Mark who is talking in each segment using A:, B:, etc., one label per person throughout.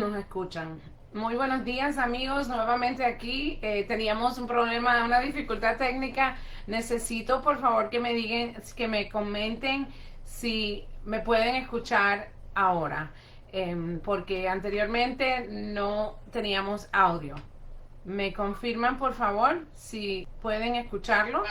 A: nos escuchan. Muy buenos días, amigos, nuevamente aquí. Teníamos un problema, una dificultad técnica. Necesito, por favor, que me digan, que me comenten si me pueden escuchar ahora, porque anteriormente no teníamos audio. ¿Me confirman, por favor, si pueden escucharlo?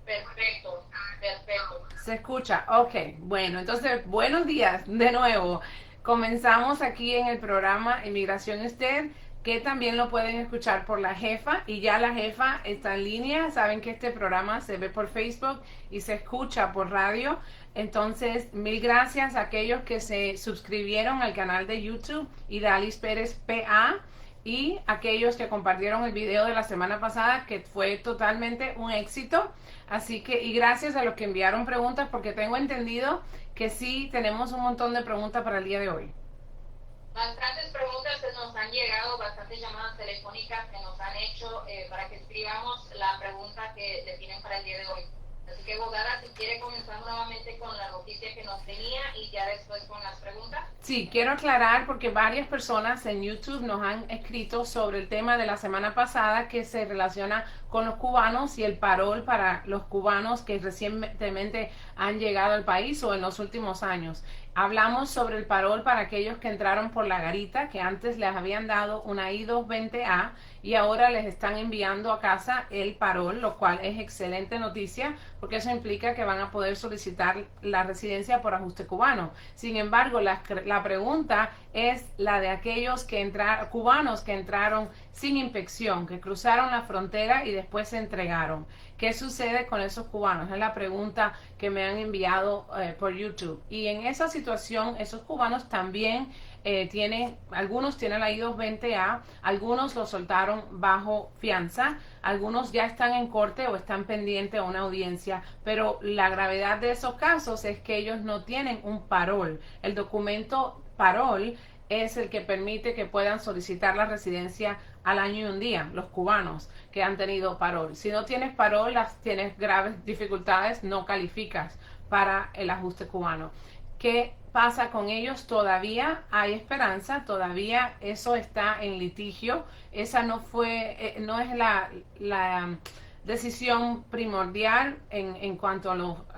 B: Perfecto, perfecto.
A: Se escucha, ok. Bueno, entonces, buenos días de nuevo. Comenzamos aquí en el programa Inmigración Usted, que también lo pueden escuchar por la jefa, y ya la jefa está en línea. Saben que este programa se ve por Facebook y se escucha por radio. Entonces, mil gracias a aquellos que se suscribieron al canal de YouTube y Dalis Pérez PA, y aquellos que compartieron el video de la semana pasada, que fue totalmente un éxito. Así que, y gracias a los que enviaron preguntas, porque tengo entendido que sí tenemos un montón de preguntas para el día de hoy.
B: Bastantes preguntas que nos han llegado, bastantes llamadas telefónicas que nos han hecho para que escribamos la pregunta que le tienen para el día de hoy. Así que, Bogara, si quiere comenzar nuevamente con la noticia que nos tenía y ya después con las preguntas.
A: Sí, quiero aclarar porque varias personas en YouTube nos han escrito sobre el tema de la semana pasada que se relaciona con los cubanos y el parol para los cubanos que recientemente han llegado al país o en los últimos años. Hablamos sobre el parol para aquellos que entraron por la garita, que antes les habían dado una I-220A y ahora les están enviando a casa el parol, lo cual es excelente noticia porque eso implica que van a poder solicitar la residencia por ajuste cubano. Sin embargo, la pregunta es la de aquellos cubanos que entraron sin inspección, que cruzaron la frontera y después se entregaron. ¿Qué sucede con esos cubanos? Es la pregunta que me han enviado por YouTube. Y en esa situación, esos cubanos también algunos tienen la I-220A, algunos lo soltaron bajo fianza, algunos ya están en corte o están pendientes a una audiencia, pero la gravedad de esos casos es que ellos no tienen un parol. El documento parol es el que permite que puedan solicitar la residencia al año y un día, los cubanos que han tenido parol. Si no tienes parol, tienes graves dificultades, no calificas para el ajuste cubano. ¿Qué pasa con ellos? Todavía hay esperanza, todavía eso está en litigio. Esa no es la decisión primordial en cuanto a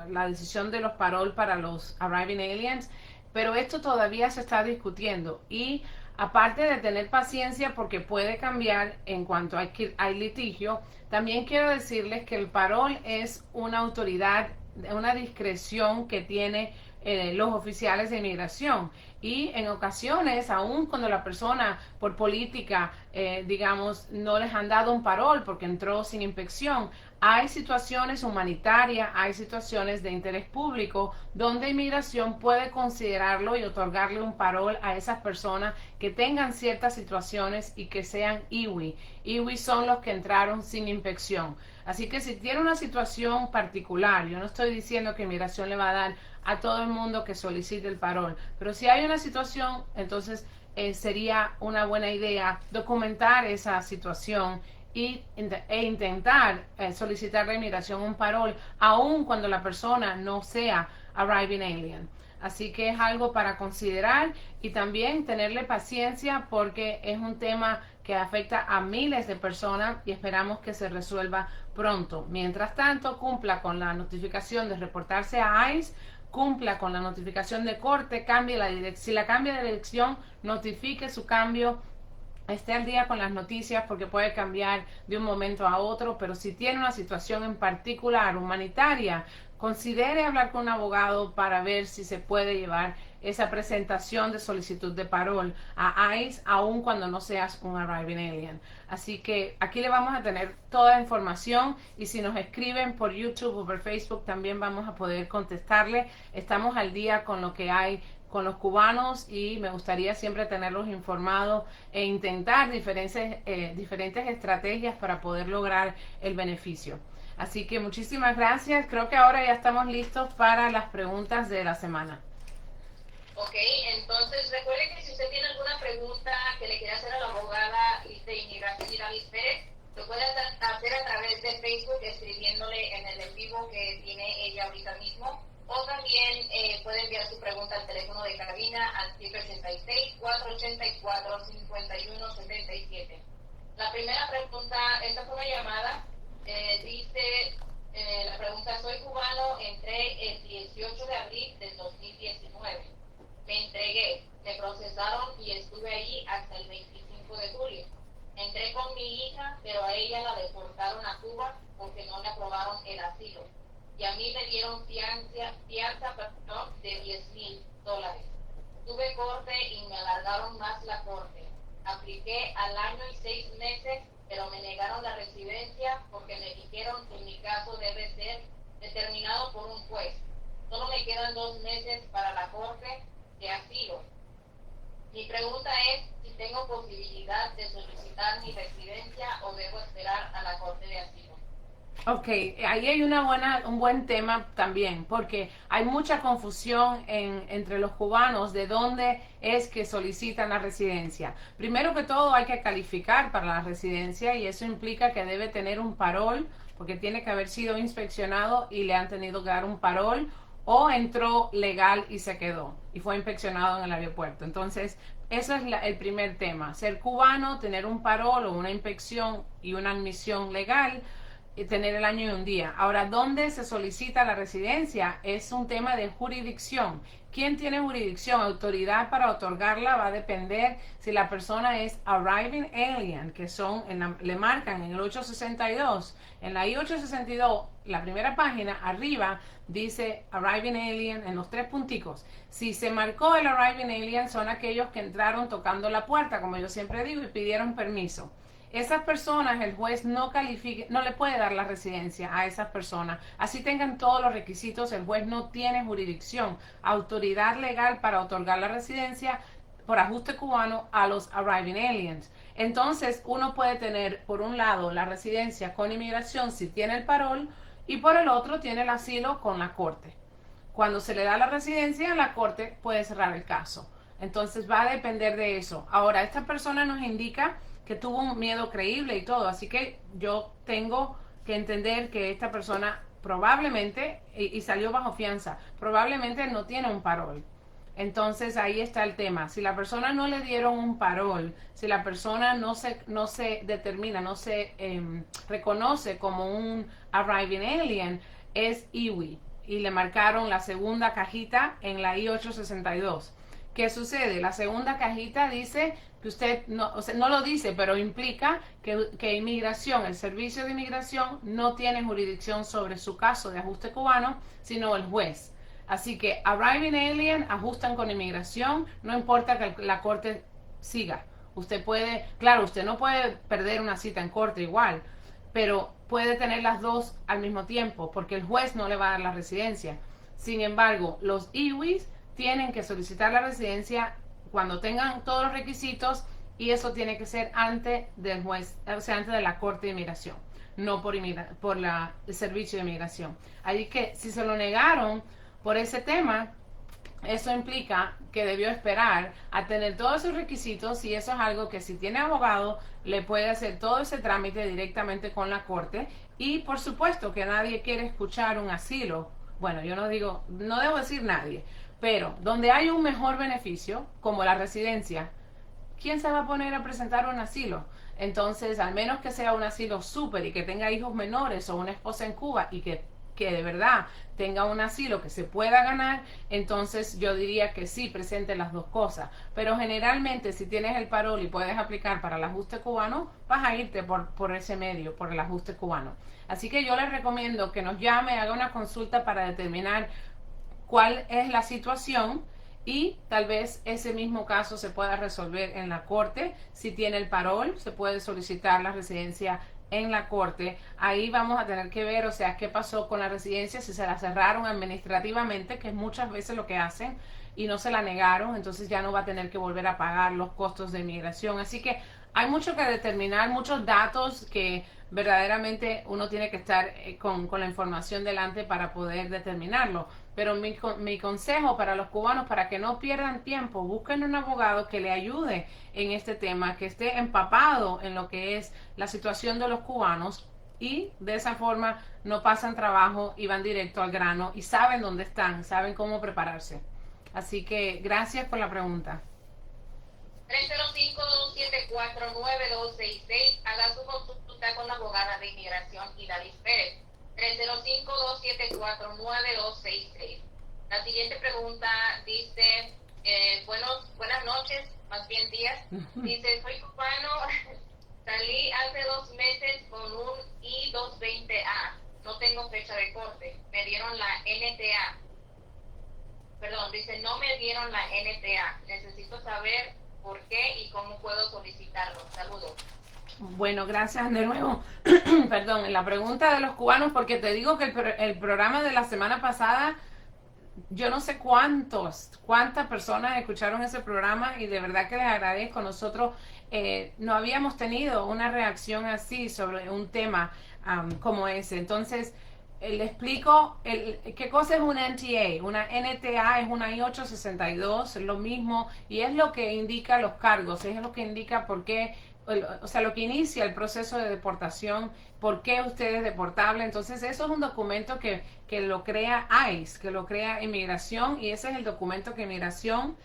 A: la decisión de los parol para los arriving aliens, pero esto todavía se está discutiendo. Y aparte de tener paciencia porque puede cambiar en cuanto hay litigio, también quiero decirles que el parol es una autoridad, una discreción que tiene los oficiales de inmigración, y en ocasiones, aun cuando la persona por política, digamos, no les han dado un parol porque entró sin inspección, hay situaciones humanitarias, hay situaciones de interés público donde inmigración puede considerarlo y otorgarle un parol a esas personas que tengan ciertas situaciones y que sean IWI. IWI son los que entraron sin inspección. Así que si tiene una situación particular, yo no estoy diciendo que inmigración le va a dar a todo el mundo que solicite el parol, pero si hay una situación, entonces sería una buena idea documentar esa situación e intentar solicitar la inmigración un parol, aun cuando la persona no sea arriving alien. Así que es algo para considerar y también tenerle paciencia porque es un tema que afecta a miles de personas y esperamos que se resuelva pronto. Mientras tanto, cumpla con la notificación de reportarse a ICE, cumpla con la notificación de corte, cambie la dirección. Si la cambia de dirección, notifique su cambio, esté al día con las noticias porque puede cambiar de un momento a otro, pero si tiene una situación en particular humanitaria, considere hablar con un abogado para ver si se puede llevar esa presentación de solicitud de parol a ICE, aun cuando no seas un arriving alien. Así que aquí le vamos a tener toda la información, y si nos escriben por YouTube o por Facebook también vamos a poder contestarle. Estamos al día con lo que hay con los cubanos y me gustaría siempre tenerlos informados e intentar diferentes estrategias para poder lograr el beneficio. Así que muchísimas gracias. Creo que ahora ya estamos listos para las preguntas de la semana.
B: Ok, entonces recuerde que si usted tiene alguna pregunta que le quiera hacer a la abogada de inmigración Dalis Pérez, lo puede hacer a través de Facebook escribiéndole en el en vivo que tiene ella ahorita mismo, o o también puede enviar su pregunta al teléfono de cabina al 786-484-5177. La primera pregunta, esta fue una llamada, dice, la pregunta: soy cubano, entré el 18 de abril del 2019. Me entregué, me procesaron y estuve allí hasta el 25 de julio. Entré con mi hija, pero a ella la deportaron a Cuba porque no le aprobaron el asilo. Y a mí me dieron fianza de $10,000. Tuve corte y me alargaron más la corte. Apliqué al año y 6 meses, pero me negaron la residencia porque me dijeron que mi caso debe ser determinado por un juez. Solo me quedan 2 meses para la corte de asilo. Mi pregunta es si tengo posibilidad de solicitar mi residencia o debo esperar a la corte de asilo.
A: Ok, ahí hay un buen tema también, porque hay mucha confusión entre los cubanos de dónde es que solicitan la residencia. Primero que todo, hay que calificar para la residencia y eso implica que debe tener un parol, porque tiene que haber sido inspeccionado y le han tenido que dar un parol, o entró legal y se quedó y fue inspeccionado en el aeropuerto. Entonces, eso es el primer tema: ser cubano, tener un parol o una inspección y una admisión legal, y tener el año y un día. Ahora, ¿dónde se solicita la residencia? Es un tema de jurisdicción. ¿Quién tiene jurisdicción? Autoridad para otorgarla va a depender si la persona es arriving alien, que son, le marcan en el 862. En la I-862, la primera página, arriba, dice arriving alien en los 3 punticos. Si se marcó el arriving alien, son aquellos que entraron tocando la puerta, como yo siempre digo, y pidieron permiso. Esas personas, el juez no le puede dar la residencia a esas personas. Así tengan todos los requisitos, el juez no tiene jurisdicción, autoridad legal para otorgar la residencia por ajuste cubano a los arriving aliens. Entonces, uno puede tener, por un lado, la residencia con inmigración si tiene el parol, y por el otro tiene el asilo con la corte. Cuando se le da la residencia, la corte puede cerrar el caso. Entonces, va a depender de eso. Ahora, esta persona nos indica que tuvo un miedo creíble y todo, así que yo tengo que entender que esta persona probablemente, y salió bajo fianza, probablemente no tiene un parol. Entonces ahí está el tema: si la persona no le dieron un parol, si la persona no se determina, no se reconoce como un arriving alien, es IWI, y le marcaron la segunda cajita en la I-862. ¿Qué sucede? La segunda cajita dice que usted, no, o sea, no lo dice, pero implica que inmigración, el servicio de inmigración, no tiene jurisdicción sobre su caso de ajuste cubano, sino el juez. Así que arriving alien ajustan con inmigración, no importa que la corte siga. Usted puede, claro, usted no puede perder una cita en corte igual, pero puede tener las dos al mismo tiempo, porque el juez no le va a dar la residencia. Sin embargo, los IWIs tienen que solicitar la residencia cuando tengan todos los requisitos, y eso tiene que ser antes del juez, o sea, antes de la corte de inmigración, no por el servicio de inmigración. Así que si se lo negaron por ese tema, eso implica que debió esperar a tener todos sus requisitos, y eso es algo que, si tiene abogado, le puede hacer todo ese trámite directamente con la corte. Y por supuesto que nadie quiere escuchar un asilo. Bueno, yo no debo decir nadie, pero donde hay un mejor beneficio, como la residencia, ¿quién se va a poner a presentar un asilo? Entonces, al menos que sea un asilo súper y que tenga hijos menores o una esposa en Cuba y que de verdad tenga un asilo que se pueda ganar, entonces yo diría que sí, presente las dos cosas. Pero generalmente, si tienes el parol y puedes aplicar para el ajuste cubano, vas a irte por ese medio, por el ajuste cubano. Así que yo les recomiendo que nos llame, haga una consulta para determinar cuál es la situación, y tal vez ese mismo caso se pueda resolver en la corte. Si tiene el parol, se puede solicitar la residencia en la corte. Ahí vamos a tener que ver, o sea, qué pasó con la residencia, si se la cerraron administrativamente, que es muchas veces lo que hacen, y no se la negaron, entonces ya no va a tener que volver a pagar los costos de inmigración. Así que hay mucho que determinar, muchos datos que verdaderamente uno tiene que estar con la información delante para poder determinarlo. Pero mi consejo para los cubanos, para que no pierdan tiempo, busquen un abogado que le ayude en este tema, que esté empapado en lo que es la situación de los cubanos, y de esa forma no pasan trabajo y van directo al grano y saben dónde están, saben cómo prepararse. Así que gracias por la pregunta.
B: 305-274-9266. Haga su consulta con la abogada de inmigración Idalis Pérez. 305-274-9266. La siguiente pregunta dice, buenas noches, más bien días. Dice, soy cubano, salí hace 2 meses con un I-220A. No tengo fecha de corte. Me dieron la NTA. Perdón, dice, no me dieron la NTA. Necesito saber por qué y cómo puedo solicitarlo. Saludos.
A: Bueno, gracias de nuevo. Perdón, la pregunta de los cubanos, porque te digo que el programa de la semana pasada, yo no sé cuántas personas escucharon ese programa y de verdad que les agradezco. Nosotros no habíamos tenido una reacción así sobre un tema como ese. Entonces, le explico qué cosa es una NTA. Una NTA es una I-862, lo mismo, y es lo que indica los cargos, es lo que indica por qué, o sea, lo que inicia el proceso de deportación, por qué usted es deportable. Entonces, eso es un documento que lo crea ICE, que lo crea Inmigración, y ese es el documento que Inmigración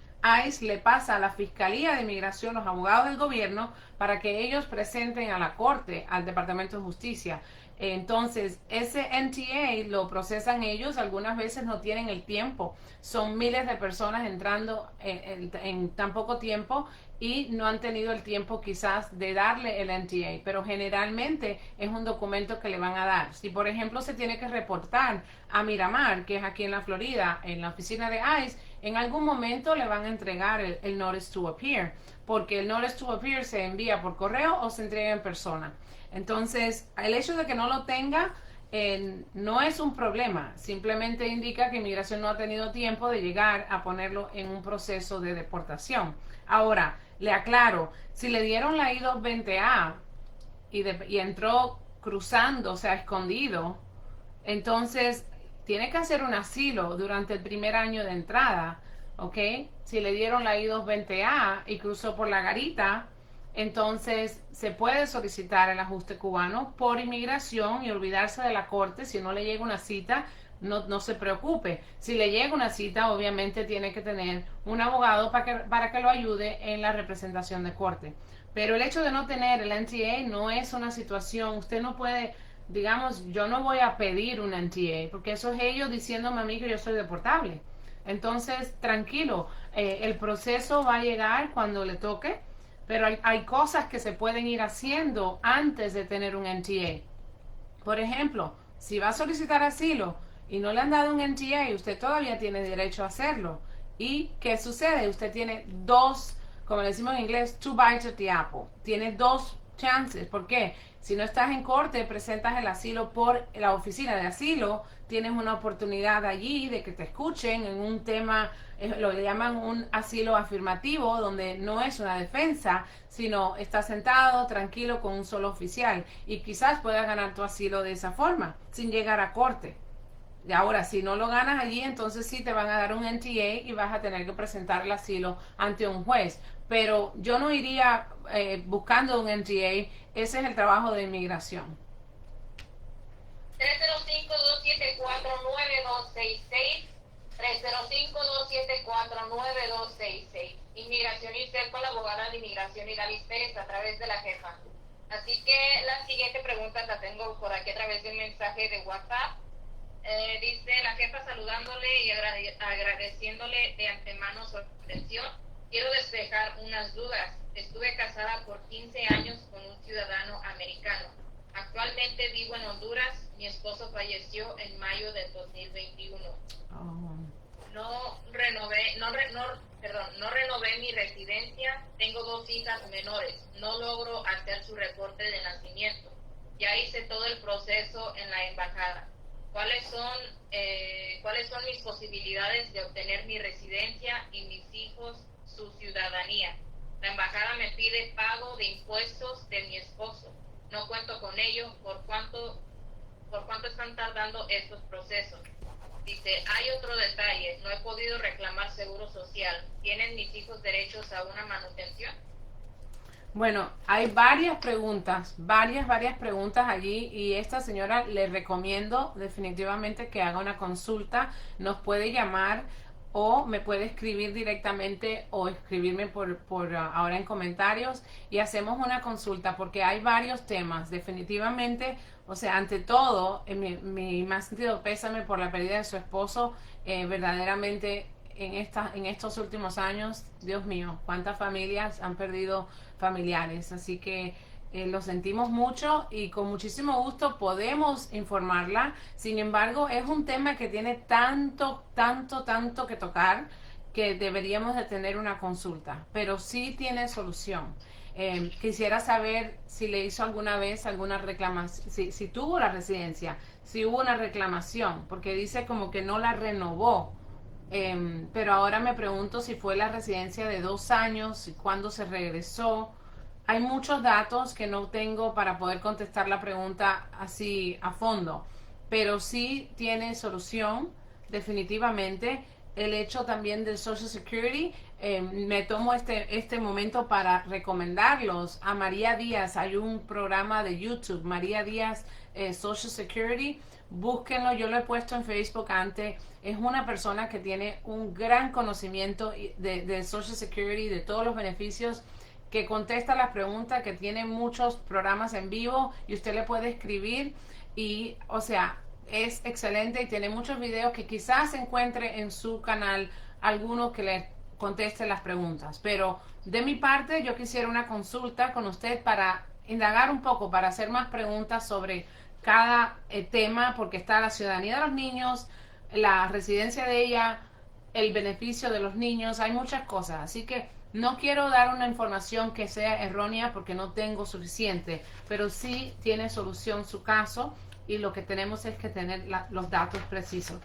A: ICE le pasa a la Fiscalía de Inmigración, los abogados del gobierno, para que ellos presenten a la Corte, al Departamento de Justicia. Entonces, ese NTA lo procesan ellos, algunas veces no tienen el tiempo, son miles de personas entrando en tan poco tiempo y no han tenido el tiempo quizás de darle el NTA, pero generalmente es un documento que le van a dar. Si por ejemplo se tiene que reportar a Miramar, que es aquí en la Florida, en la oficina de ICE, en algún momento le van a entregar el Notice to Appear, porque el Notice to Appear se envía por correo o se entrega en persona. Entonces, el hecho de que no lo tenga no es un problema, simplemente indica que Inmigración no ha tenido tiempo de llegar a ponerlo en un proceso de deportación. Ahora, le aclaro, si le dieron la I-220A y entró cruzando, o sea, escondido, entonces tiene que hacer un asilo durante el primer año de entrada, ¿ok? Si le dieron la I-220A y cruzó por la garita, entonces se puede solicitar el ajuste cubano por inmigración y olvidarse de la corte. Si no le llega una cita, no se preocupe. Si le llega una cita, obviamente tiene que tener un abogado para que lo ayude en la representación de corte. Pero el hecho de no tener el NTA no es una situación, usted no puede, digamos, yo no voy a pedir un NTA, porque eso es ellos diciéndome a mí que yo soy deportable. Entonces, tranquilo, el proceso va a llegar cuando le toque, pero hay cosas que se pueden ir haciendo antes de tener un NTA. Por ejemplo, si va a solicitar asilo y no le han dado un NTA, usted todavía tiene derecho a hacerlo. ¿Y qué sucede? Usted tiene dos, como le decimos en inglés, 2 bites at the apple. Tiene 2 chances. ¿Por qué? Si no estás en corte, presentas el asilo por la oficina de asilo, tienes una oportunidad allí de que te escuchen en un tema, lo que llaman un asilo afirmativo, donde no es una defensa, sino estás sentado tranquilo con un solo oficial y quizás puedas ganar tu asilo de esa forma, sin llegar a corte. Y ahora, si no lo ganas allí, entonces sí te van a dar un NTA y vas a tener que presentar el asilo ante un juez. Pero yo no iría buscando un NTA, ese es el trabajo de inmigración.
B: 305-274-9266. 305-274-9266. Inmigración y usted con la abogada de inmigración Idalis Pérez a través de la jefa. Así que la siguiente pregunta la tengo por aquí a través de un mensaje de WhatsApp. Dice la jefa saludándole y agradeciéndole de antemano su atención. Quiero despejar unas dudas. Estuve casada por 15 años con un ciudadano americano. Actualmente vivo en Honduras. Mi esposo falleció en mayo del 2021. No renové mi residencia. Tengo 2 hijas menores. No logro hacer su reporte de nacimiento. Ya hice todo el proceso en la embajada. ¿Cuáles son mis posibilidades de obtener mi residencia y mis hijos su ciudadanía? La embajada me pide pago de impuestos de mi esposo. No cuento con ello. ¿Por cuánto están tardando estos procesos? Dice, hay otro detalle. No he podido reclamar seguro social. ¿Tienen mis hijos derechos a una manutención?
A: Bueno, hay varias preguntas allí y esta señora le recomiendo definitivamente que haga una consulta. Nos puede llamar o me puede escribir directamente o escribirme ahora en comentarios y hacemos una consulta porque hay varios temas. Definitivamente, o sea, ante todo, mi más sentido pésame por la pérdida de su esposo. Verdaderamente en estos últimos años, Dios mío, cuántas familias han perdido familiares. Así que lo sentimos mucho y con muchísimo gusto podemos informarla. Sin embargo, es un tema que tiene tanto que tocar que deberíamos de tener una consulta, pero sí tiene solución. Quisiera saber si le hizo alguna vez alguna reclamación, si tuvo la residencia, si hubo una reclamación, porque dice como que no la renovó. Pero ahora me pregunto si fue la residencia de 2 años y cuándo se regresó. Hay muchos datos que no tengo para poder contestar la pregunta así a fondo, pero sí tiene solución, definitivamente. El hecho también del Social Security, me tomo este momento para recomendarlos a María Díaz. Hay un programa de YouTube, María Díaz Social Security. Búsquenlo, yo lo he puesto en Facebook antes. Es una persona que tiene un gran conocimiento de Social Security, de todos los beneficios, que contesta las preguntas, que tiene muchos programas en vivo y usted le puede escribir y, o sea, es excelente y tiene muchos videos que quizás encuentre en su canal alguno que le conteste las preguntas. Pero de mi parte yo quisiera una consulta con usted para indagar un poco, para hacer más preguntas sobre cada tema, porque está la ciudadanía de los niños, la residencia de ella, el beneficio de los niños, hay muchas cosas. Así que no quiero dar una información que sea errónea porque no tengo suficiente, pero sí tiene solución su caso y lo que tenemos es que tener los datos precisos.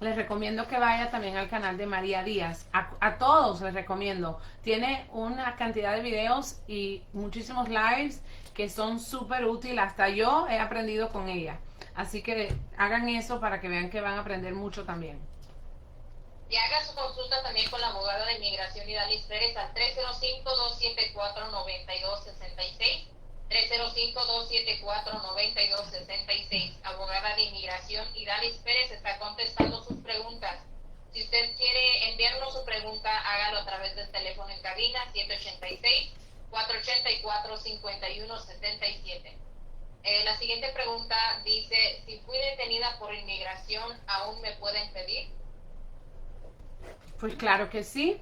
A: Les recomiendo que vaya también al canal de María Díaz. A todos les recomiendo. Tiene una cantidad de videos y muchísimos lives que son súper útiles. Hasta yo he aprendido con ella. Así que hagan eso para que vean que van a aprender mucho también.
B: Y haga su consulta también con la abogada de inmigración Idalis Pérez al 305-274-9266. 305-274-9266. Abogada de inmigración Idalis Pérez está contestando sus preguntas. Si usted quiere enviarnos su pregunta, hágalo a través del teléfono en cabina 786-484-5177. La siguiente pregunta dice: si fui detenida por inmigración, ¿aún me pueden pedir?
A: Pues claro que sí.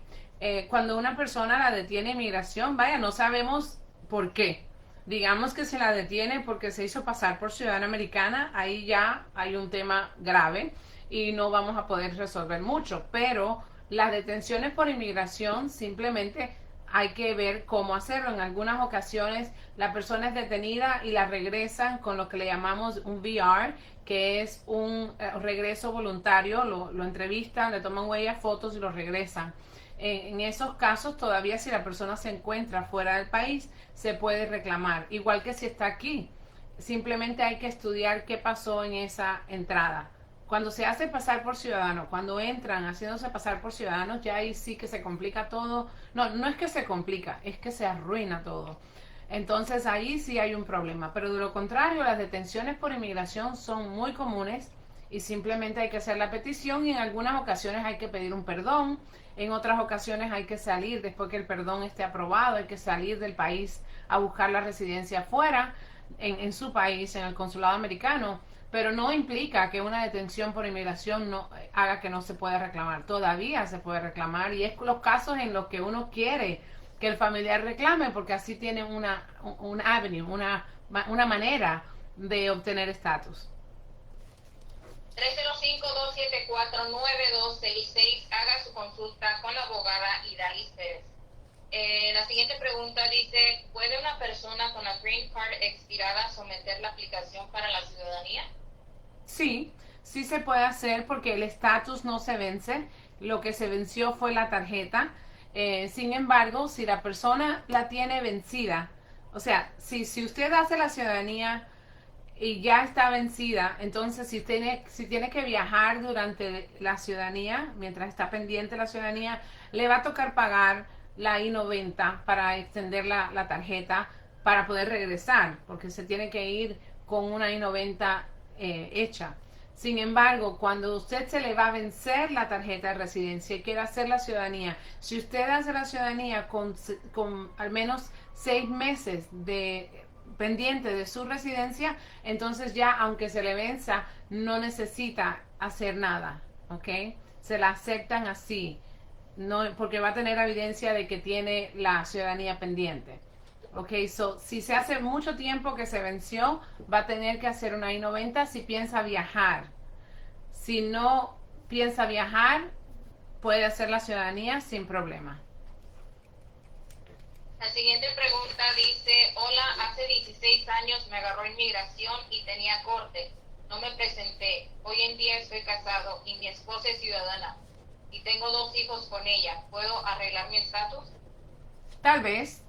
A: Cuando una persona la detiene inmigración, vaya, no sabemos por qué. Digamos que se la detiene porque se hizo pasar por ciudadana americana, ahí ya hay un tema grave y no vamos a poder resolver mucho. Pero las detenciones por inmigración simplemente hay que ver cómo hacerlo. En algunas ocasiones la persona es detenida y la regresan con lo que le llamamos un VR, que es un regreso voluntario. Lo entrevistan, le toman huellas, fotos y lo regresan. En esos casos, todavía si la persona se encuentra fuera del país, se puede reclamar, igual que si está aquí. Simplemente hay que estudiar qué pasó en esa entrada. Cuando se hace pasar por ciudadano, cuando entran haciéndose pasar por ciudadanos, ya ahí sí que se complica todo. No, no es que se complica, es que se arruina todo. Entonces ahí sí hay un problema. Pero de lo contrario, las detenciones por inmigración son muy comunes y simplemente hay que hacer la petición y en algunas ocasiones hay que pedir un perdón. En otras ocasiones hay que salir, después que el perdón esté aprobado, hay que salir del país a buscar la residencia afuera, en su país, en el consulado americano. Pero no implica que una detención por inmigración no haga que no se pueda reclamar. Todavía se puede reclamar y es los casos en los que uno quiere que el familiar reclame porque así tiene un avenue, una manera de obtener estatus.
B: 305-274-9266. Haga su consulta con la abogada Idalis Pérez. La siguiente pregunta dice: ¿puede una persona con la Green Card expirada someter la aplicación para la ciudadanía?
A: Sí, sí se puede hacer porque el estatus no se vence. Lo que se venció fue la tarjeta. Sin embargo, si la persona la tiene vencida, o sea, si usted hace la ciudadanía y ya está vencida, entonces si tiene que viajar durante la ciudadanía, mientras está pendiente la ciudadanía, le va a tocar pagar la I-90 para extender la tarjeta para poder regresar, porque se tiene que ir con una I-90 hecha. Sin embargo, cuando usted se le va a vencer la tarjeta de residencia y quiere hacer la ciudadanía, si usted hace la ciudadanía con al menos 6 meses de pendiente de su residencia, entonces ya aunque se le venza, no necesita hacer nada, ¿ok? Se la aceptan así, no, porque va a tener evidencia de que tiene la ciudadanía pendiente. Ok, so, si se hace mucho tiempo que se venció, va a tener que hacer una I-90 si piensa viajar. Si no piensa viajar, puede hacer la ciudadanía sin problema.
B: La siguiente pregunta dice, hola, hace 16 años me agarró inmigración y tenía corte. No me presenté. Hoy en día estoy casado y mi esposa es ciudadana. Y tengo 2 hijos con ella. ¿Puedo arreglar mi estatus?
A: Tal vez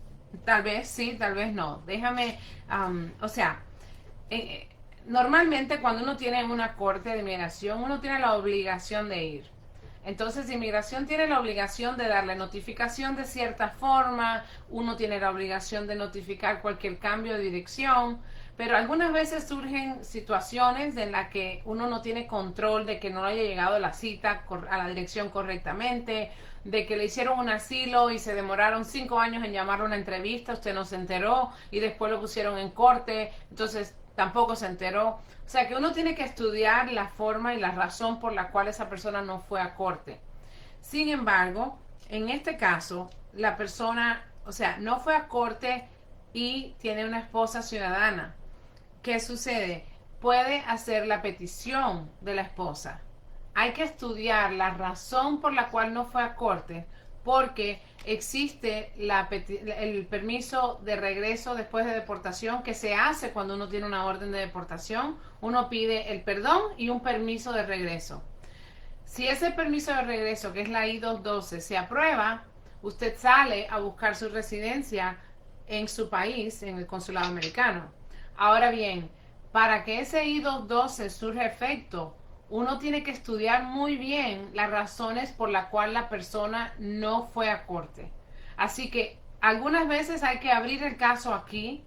A: sí, tal vez no. Déjame, o sea, normalmente cuando uno tiene una corte de inmigración, uno tiene la obligación de ir. Entonces, inmigración tiene la obligación de darle notificación de cierta forma, uno tiene la obligación de notificar cualquier cambio de dirección, pero algunas veces surgen situaciones en las que uno no tiene control de que no haya llegado la cita a la dirección correctamente, de que le hicieron un asilo y se demoraron 5 años en llamarle a una entrevista, usted no se enteró y después lo pusieron en corte, entonces tampoco se enteró. O sea que uno tiene que estudiar la forma y la razón por la cual esa persona no fue a corte. Sin embargo, en este caso, la persona, o sea, no fue a corte y tiene una esposa ciudadana. ¿Qué sucede? Puede hacer la petición de la esposa. Hay que estudiar la razón por la cual no fue a corte, porque existe el permiso de regreso después de deportación que se hace cuando uno tiene una orden de deportación. Uno pide el perdón y un permiso de regreso. Si ese permiso de regreso, que es la I-212, se aprueba, usted sale a buscar su residencia en su país, en el consulado americano. Ahora bien, para que ese I-212 surja efecto, uno tiene que estudiar muy bien las razones por las cuales la persona no fue a corte. Así que algunas veces hay que abrir el caso aquí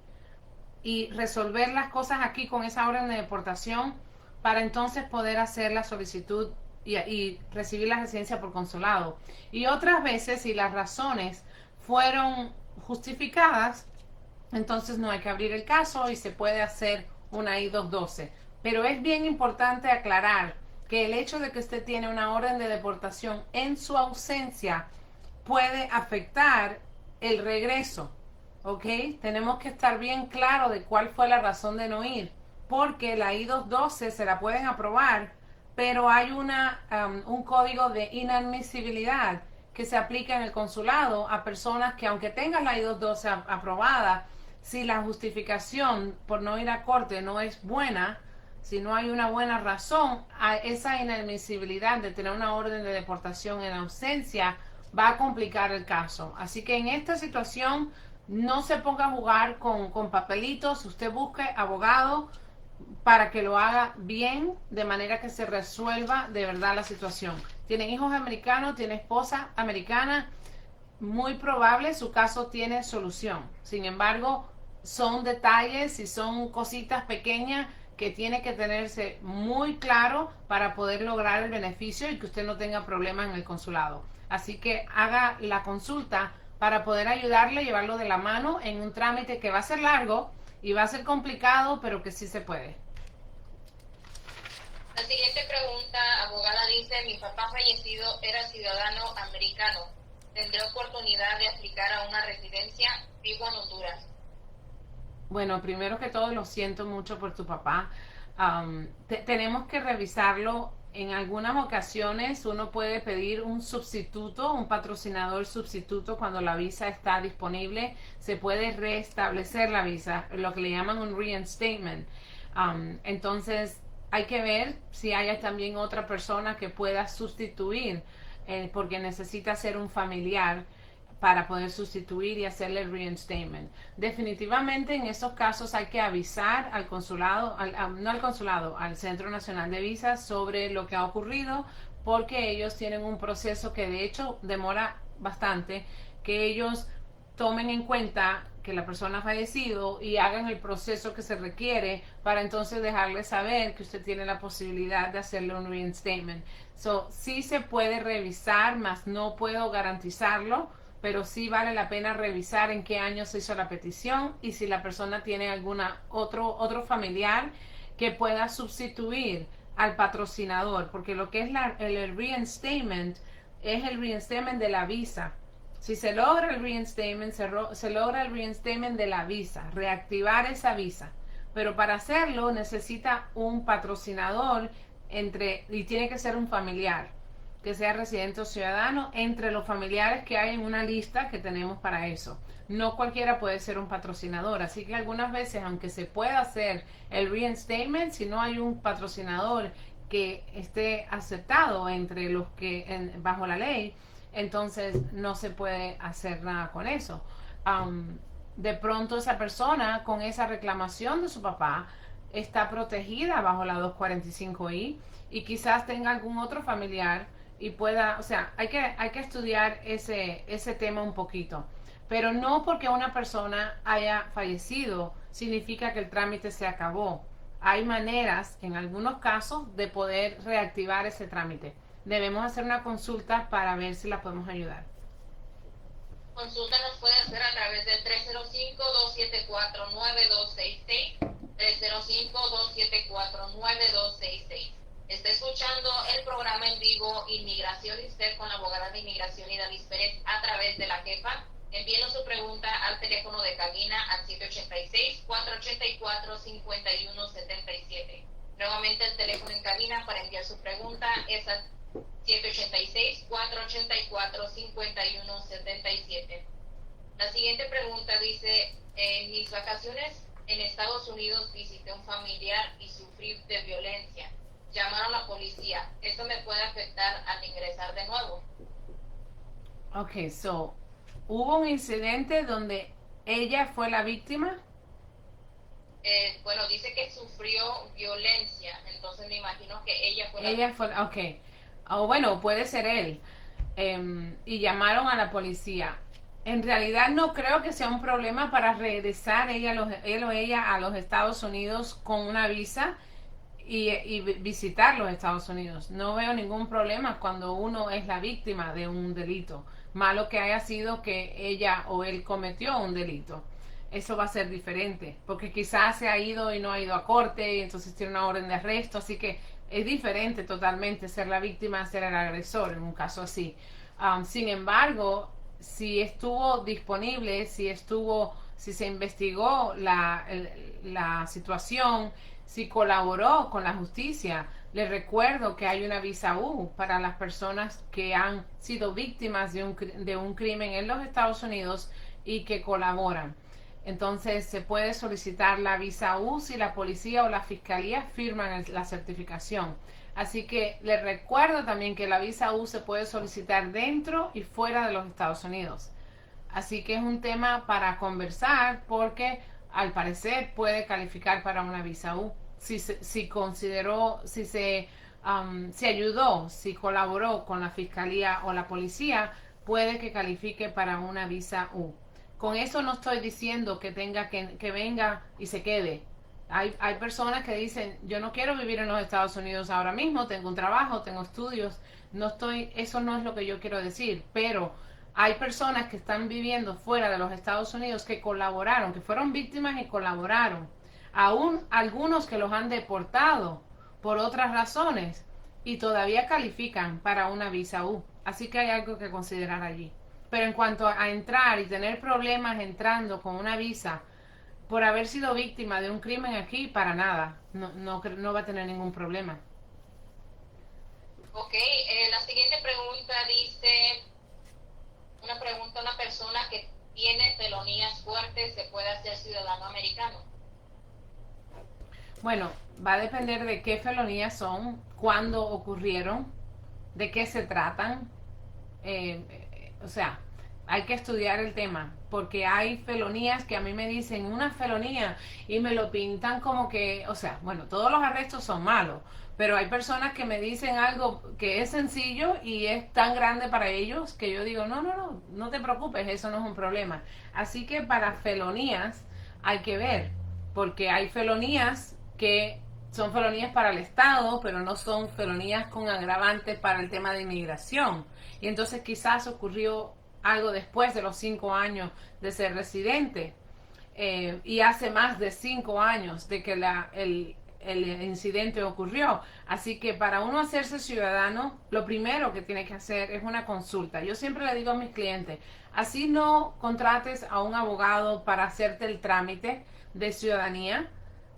A: y resolver las cosas aquí con esa orden de deportación para entonces poder hacer la solicitud y recibir la residencia por consulado. Y otras veces, si las razones fueron justificadas, entonces no hay que abrir el caso y se puede hacer una I-212. Pero es bien importante aclarar que el hecho de que usted tiene una orden de deportación en su ausencia puede afectar el regreso, ¿ok? Tenemos que estar bien claro de cuál fue la razón de no ir, porque la I-212 se la pueden aprobar, pero hay un código de inadmisibilidad que se aplica en el consulado a personas que aunque tengan la I-212 aprobada, si la justificación por no ir a corte no es buena, si no hay una buena razón, a esa inadmisibilidad de tener una orden de deportación en ausencia va a complicar el caso. Así que en esta situación no se ponga a jugar con papelitos, usted busque abogado para que lo haga bien, de manera que se resuelva de verdad la situación. Tiene hijos americanos, tiene esposa americana, muy probable su caso tiene solución. Sin embargo, son detalles y son cositas pequeñas que tiene que tenerse muy claro para poder lograr el beneficio y que usted no tenga problemas en el consulado. Así que haga la consulta para poder ayudarle, llevarlo de la mano en un trámite que va a ser largo y va a ser complicado, pero que sí se puede.
B: La siguiente pregunta, abogada, dice, mi papá fallecido era ciudadano americano. ¿Tendré oportunidad de aplicar a una residencia? Vivo en Honduras.
A: Bueno, primero que todo, lo siento mucho por tu papá. Tenemos que revisarlo. En algunas ocasiones uno puede pedir un sustituto, un patrocinador sustituto cuando la visa está disponible. Se puede restablecer la visa, lo que le llaman un reinstatement. Entonces hay que ver si hay también otra persona que pueda sustituir, porque necesita ser un familiar para poder sustituir y hacerle el reinstatement. Definitivamente en esos casos hay que avisar al consulado, no al consulado, al Centro Nacional de Visas sobre lo que ha ocurrido, porque ellos tienen un proceso que de hecho demora bastante, que ellos tomen en cuenta que la persona ha fallecido y hagan el proceso que se requiere para entonces dejarle saber que usted tiene la posibilidad de hacerle un reinstatement. So, sí se puede revisar, mas no puedo garantizarlo, pero sí vale la pena revisar en qué año se hizo la petición y si la persona tiene alguna otro familiar que pueda sustituir al patrocinador, porque lo que es el reinstatement es el reinstatement de la visa. Si se logra el reinstatement, se logra el reinstatement de la visa, reactivar esa visa. Pero para hacerlo necesita un patrocinador y tiene que ser un familiar, que sea residente o ciudadano, entre los familiares que hay en una lista que tenemos para eso. No cualquiera puede ser un patrocinador, así que algunas veces, aunque se pueda hacer el reinstatement, si no hay un patrocinador que esté aceptado entre los que bajo la ley, entonces no se puede hacer nada con eso. De pronto esa persona con esa reclamación de su papá está protegida bajo la 245I y quizás tenga algún otro familiar y pueda, o sea, hay que estudiar ese tema un poquito. Pero no porque una persona haya fallecido significa que el trámite se acabó. Hay maneras, en algunos casos, de poder reactivar ese trámite. Debemos hacer una consulta para ver si la podemos ayudar.
B: Consulta nos puede hacer a través del 305-274-9266, 305-274-9266. Está escuchando el programa en vivo Inmigración y usted con la abogada de inmigración Idalis Pérez a través de la jefa. Envíenos su pregunta al teléfono de cabina al 786-484-5177. Nuevamente el teléfono en cabina para enviar su pregunta es al 786-484-5177. La siguiente pregunta dice, en mis vacaciones en Estados Unidos visité a un familiar y sufrí de violencia. Llamaron a la policía. ¿Esto me puede afectar al ingresar de nuevo?
A: Ok, so, ¿hubo un incidente donde ella fue la víctima?
B: Bueno, dice que sufrió violencia, entonces me imagino que ella fue la
A: Ella
B: víctima.
A: fue, ok. O bueno, puede ser él. Y llamaron a la policía. En realidad no creo que sea un problema para regresar él o ella a los Estados Unidos con una visa y visitar los Estados Unidos. No veo ningún problema cuando uno es la víctima de un delito. Malo que haya sido que ella o él cometió un delito. Eso va a ser diferente, porque quizás se ha ido y no ha ido a corte y entonces tiene una orden de arresto, así que es diferente totalmente ser la víctima a ser el agresor en un caso así. Sin embargo, si estuvo disponible, si se investigó la situación, si colaboró con la justicia, les recuerdo que hay una visa U para las personas que han sido víctimas de un crimen en los Estados Unidos y que colaboran. Entonces se puede solicitar la visa U si la policía o la fiscalía firman la certificación. Así que les recuerdo también que la visa U se puede solicitar dentro y fuera de los Estados Unidos. Así que es un tema para conversar porque al parecer puede calificar para una visa U. Si consideró, si ayudó, si colaboró con la fiscalía o la policía, puede que califique para una visa U. Con eso no estoy diciendo que tenga que venga y se quede. Hay personas que dicen, yo no quiero vivir en los Estados Unidos ahora mismo, tengo un trabajo, tengo estudios, eso no es lo que yo quiero decir, pero hay personas que están viviendo fuera de los Estados Unidos que colaboraron, que fueron víctimas y colaboraron. Aún algunos que los han deportado por otras razones y todavía califican para una visa U. Así que hay algo que considerar allí. Pero en cuanto a entrar y tener problemas entrando con una visa por haber sido víctima de un crimen aquí, para nada, no va a tener ningún problema.
B: Ok, la siguiente pregunta dice, una persona que tiene felonías fuertes, ¿se puede hacer ciudadano americano?
A: Bueno, va a depender de qué felonías son, cuándo ocurrieron, de qué se tratan. O sea, hay que estudiar el tema, porque hay felonías que a mí me dicen una felonía y me lo pintan como que, o sea, bueno, todos los arrestos son malos, pero hay personas que me dicen algo que es sencillo y es tan grande para ellos que yo digo, no te preocupes, eso no es un problema. Así que para felonías hay que ver, porque hay felonías que son felonías para el Estado, pero no son felonías con agravantes para el tema de inmigración. Y entonces quizás ocurrió algo después de los 5 años de ser residente, y hace más de 5 años de que el incidente ocurrió. Así que para uno hacerse ciudadano, lo primero que tiene que hacer es una consulta. Yo siempre le digo a mis clientes, así no contrates a un abogado para hacerte el trámite de ciudadanía,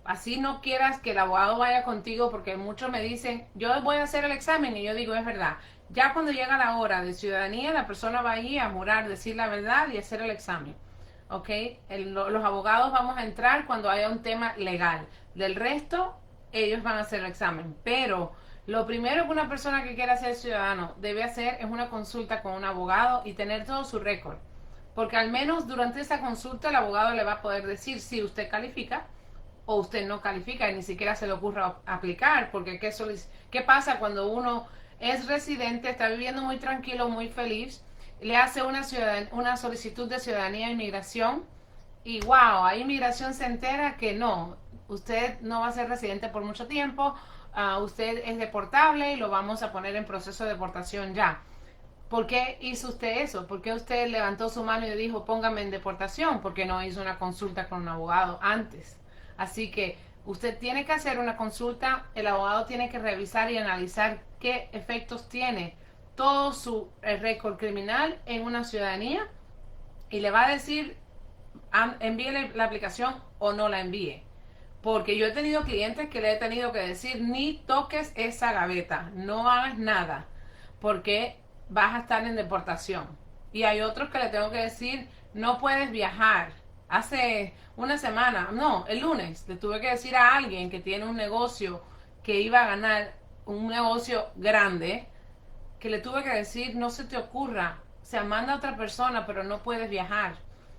A: así no quieras que el abogado vaya contigo, porque muchos me dicen, yo voy a hacer el examen, y yo digo, es verdad, ya cuando llega la hora de ciudadanía, la persona va allí a jurar, decir la verdad y hacer el examen. ¿Ok? Los abogados vamos a entrar cuando haya un tema legal. Del resto, ellos van a hacer el examen. Pero lo primero que una persona que quiera ser ciudadano debe hacer es una consulta con un abogado y tener todo su récord. Porque al menos durante esa consulta el abogado le va a poder decir si usted califica o usted no califica y ni siquiera se le ocurra aplicar. Porque ¿qué pasa cuando uno es residente, está viviendo muy tranquilo, muy feliz, le hace una solicitud de ciudadanía e inmigración y wow, ahí inmigración se entera que no, usted no va a ser residente por mucho tiempo, usted es deportable y lo vamos a poner en proceso de deportación ya? ¿Por qué hizo usted eso? ¿Por qué usted levantó su mano y dijo póngame en deportación? ¿Por qué no hizo una consulta con un abogado antes? Así que usted tiene que hacer una consulta, el abogado tiene que revisar y analizar qué efectos tiene todo su récord criminal en una ciudadanía y le va a decir envíe la aplicación o no la envíe. Porque yo he tenido clientes que le he tenido que decir ni toques esa gaveta, no hagas nada, porque vas a estar en deportación. Y hay otros que le tengo que decir no puedes viajar. Hace una semana, no, el lunes, le tuve que decir a alguien que tiene un negocio que iba a ganar un negocio grande, que le tuve que decir, no se te ocurra, o sea, manda a otra persona, pero no puedes viajar,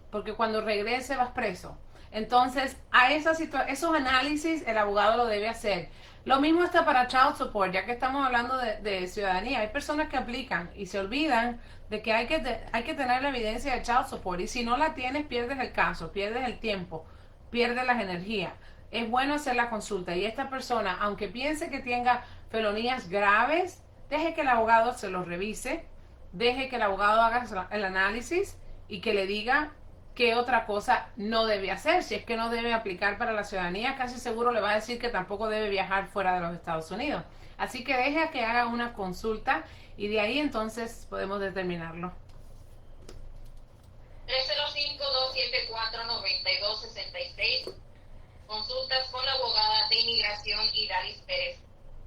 A: porque cuando regrese vas preso. Entonces, a esos análisis el abogado lo debe hacer. Lo mismo está para child support, ya que estamos hablando de ciudadanía. Hay personas que aplican y se olvidan de que hay que tener la evidencia de child support, y si no la tienes, pierdes el caso, pierdes el tiempo, pierdes las energías. Es bueno hacer la consulta, y esta persona, aunque piense que tenga felonías graves, deje que el abogado se los revise, deje que el abogado haga el análisis y que le diga qué otra cosa no debe hacer. Si es que no debe aplicar para la ciudadanía, casi seguro le va a decir que tampoco debe viajar fuera de los Estados Unidos. Así que deje que haga una consulta y de ahí entonces podemos determinarlo.
B: 305-274-9266. Consultas con la abogada de inmigración Idalis Pérez.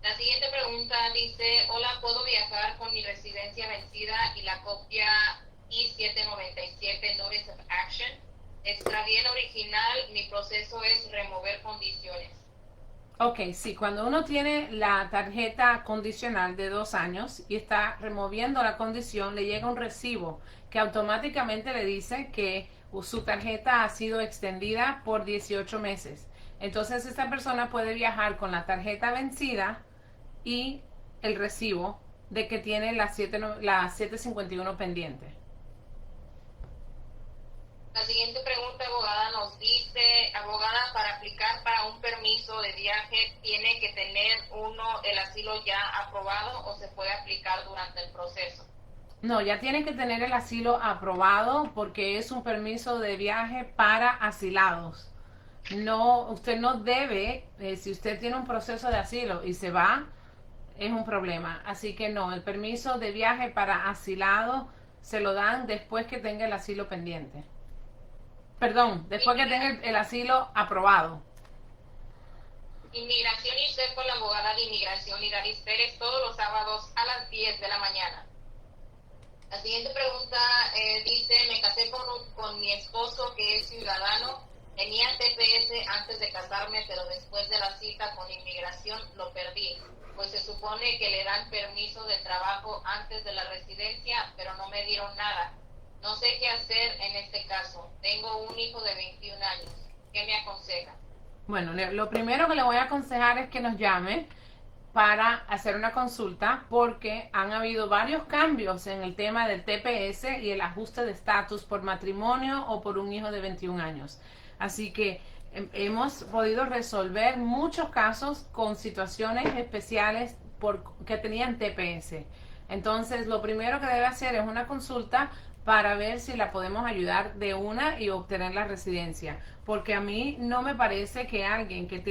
B: La siguiente pregunta dice, hola, ¿puedo viajar con mi residencia vencida y la copia I-797 Notice of Action? Extravié el original, mi proceso es remover condiciones.
A: Ok, sí, cuando uno tiene la tarjeta condicional de 2 años y está removiendo la condición, le llega un recibo que automáticamente le dice que su tarjeta ha sido extendida por 18 meses. Entonces esta persona puede viajar con la tarjeta vencida y el recibo de que tiene la 751 pendiente.
B: La siguiente pregunta, abogada, nos dice, abogada, para aplicar para un permiso de viaje, ¿tiene que tener uno el asilo ya aprobado o se puede aplicar durante el proceso?
A: No, ya tiene que tener el asilo aprobado porque es un permiso de viaje para asilados. No, usted no debe, si usted tiene un proceso de asilo y se va, es un problema. Así que no, el permiso de viaje para asilado se lo dan después que tenga el asilo pendiente. Perdón, después que tenga el asilo aprobado.
B: Inmigración y usted con la abogada de inmigración Idalis Pérez todos los sábados a las 10 de la mañana. La siguiente pregunta dice, me casé con mi esposo que es ciudadano, tenía TPS antes de casarme, pero después de la cita con inmigración lo perdí, pues se supone que le dan permiso de trabajo antes de la residencia, pero no me dieron nada. No sé qué hacer en este caso. Tengo un hijo de 21 años. ¿Qué me aconseja?
A: Bueno, lo primero que le voy a aconsejar es que nos llame para hacer una consulta porque han habido varios cambios en el tema del TPS y el ajuste de estatus por matrimonio o por un hijo de 21 años. Así que hemos podido resolver muchos casos con situaciones especiales que tenían TPS. Entonces, lo primero que debe hacer es una consulta para ver si la podemos ayudar de una y obtener la residencia. Porque a mí no me parece que alguien que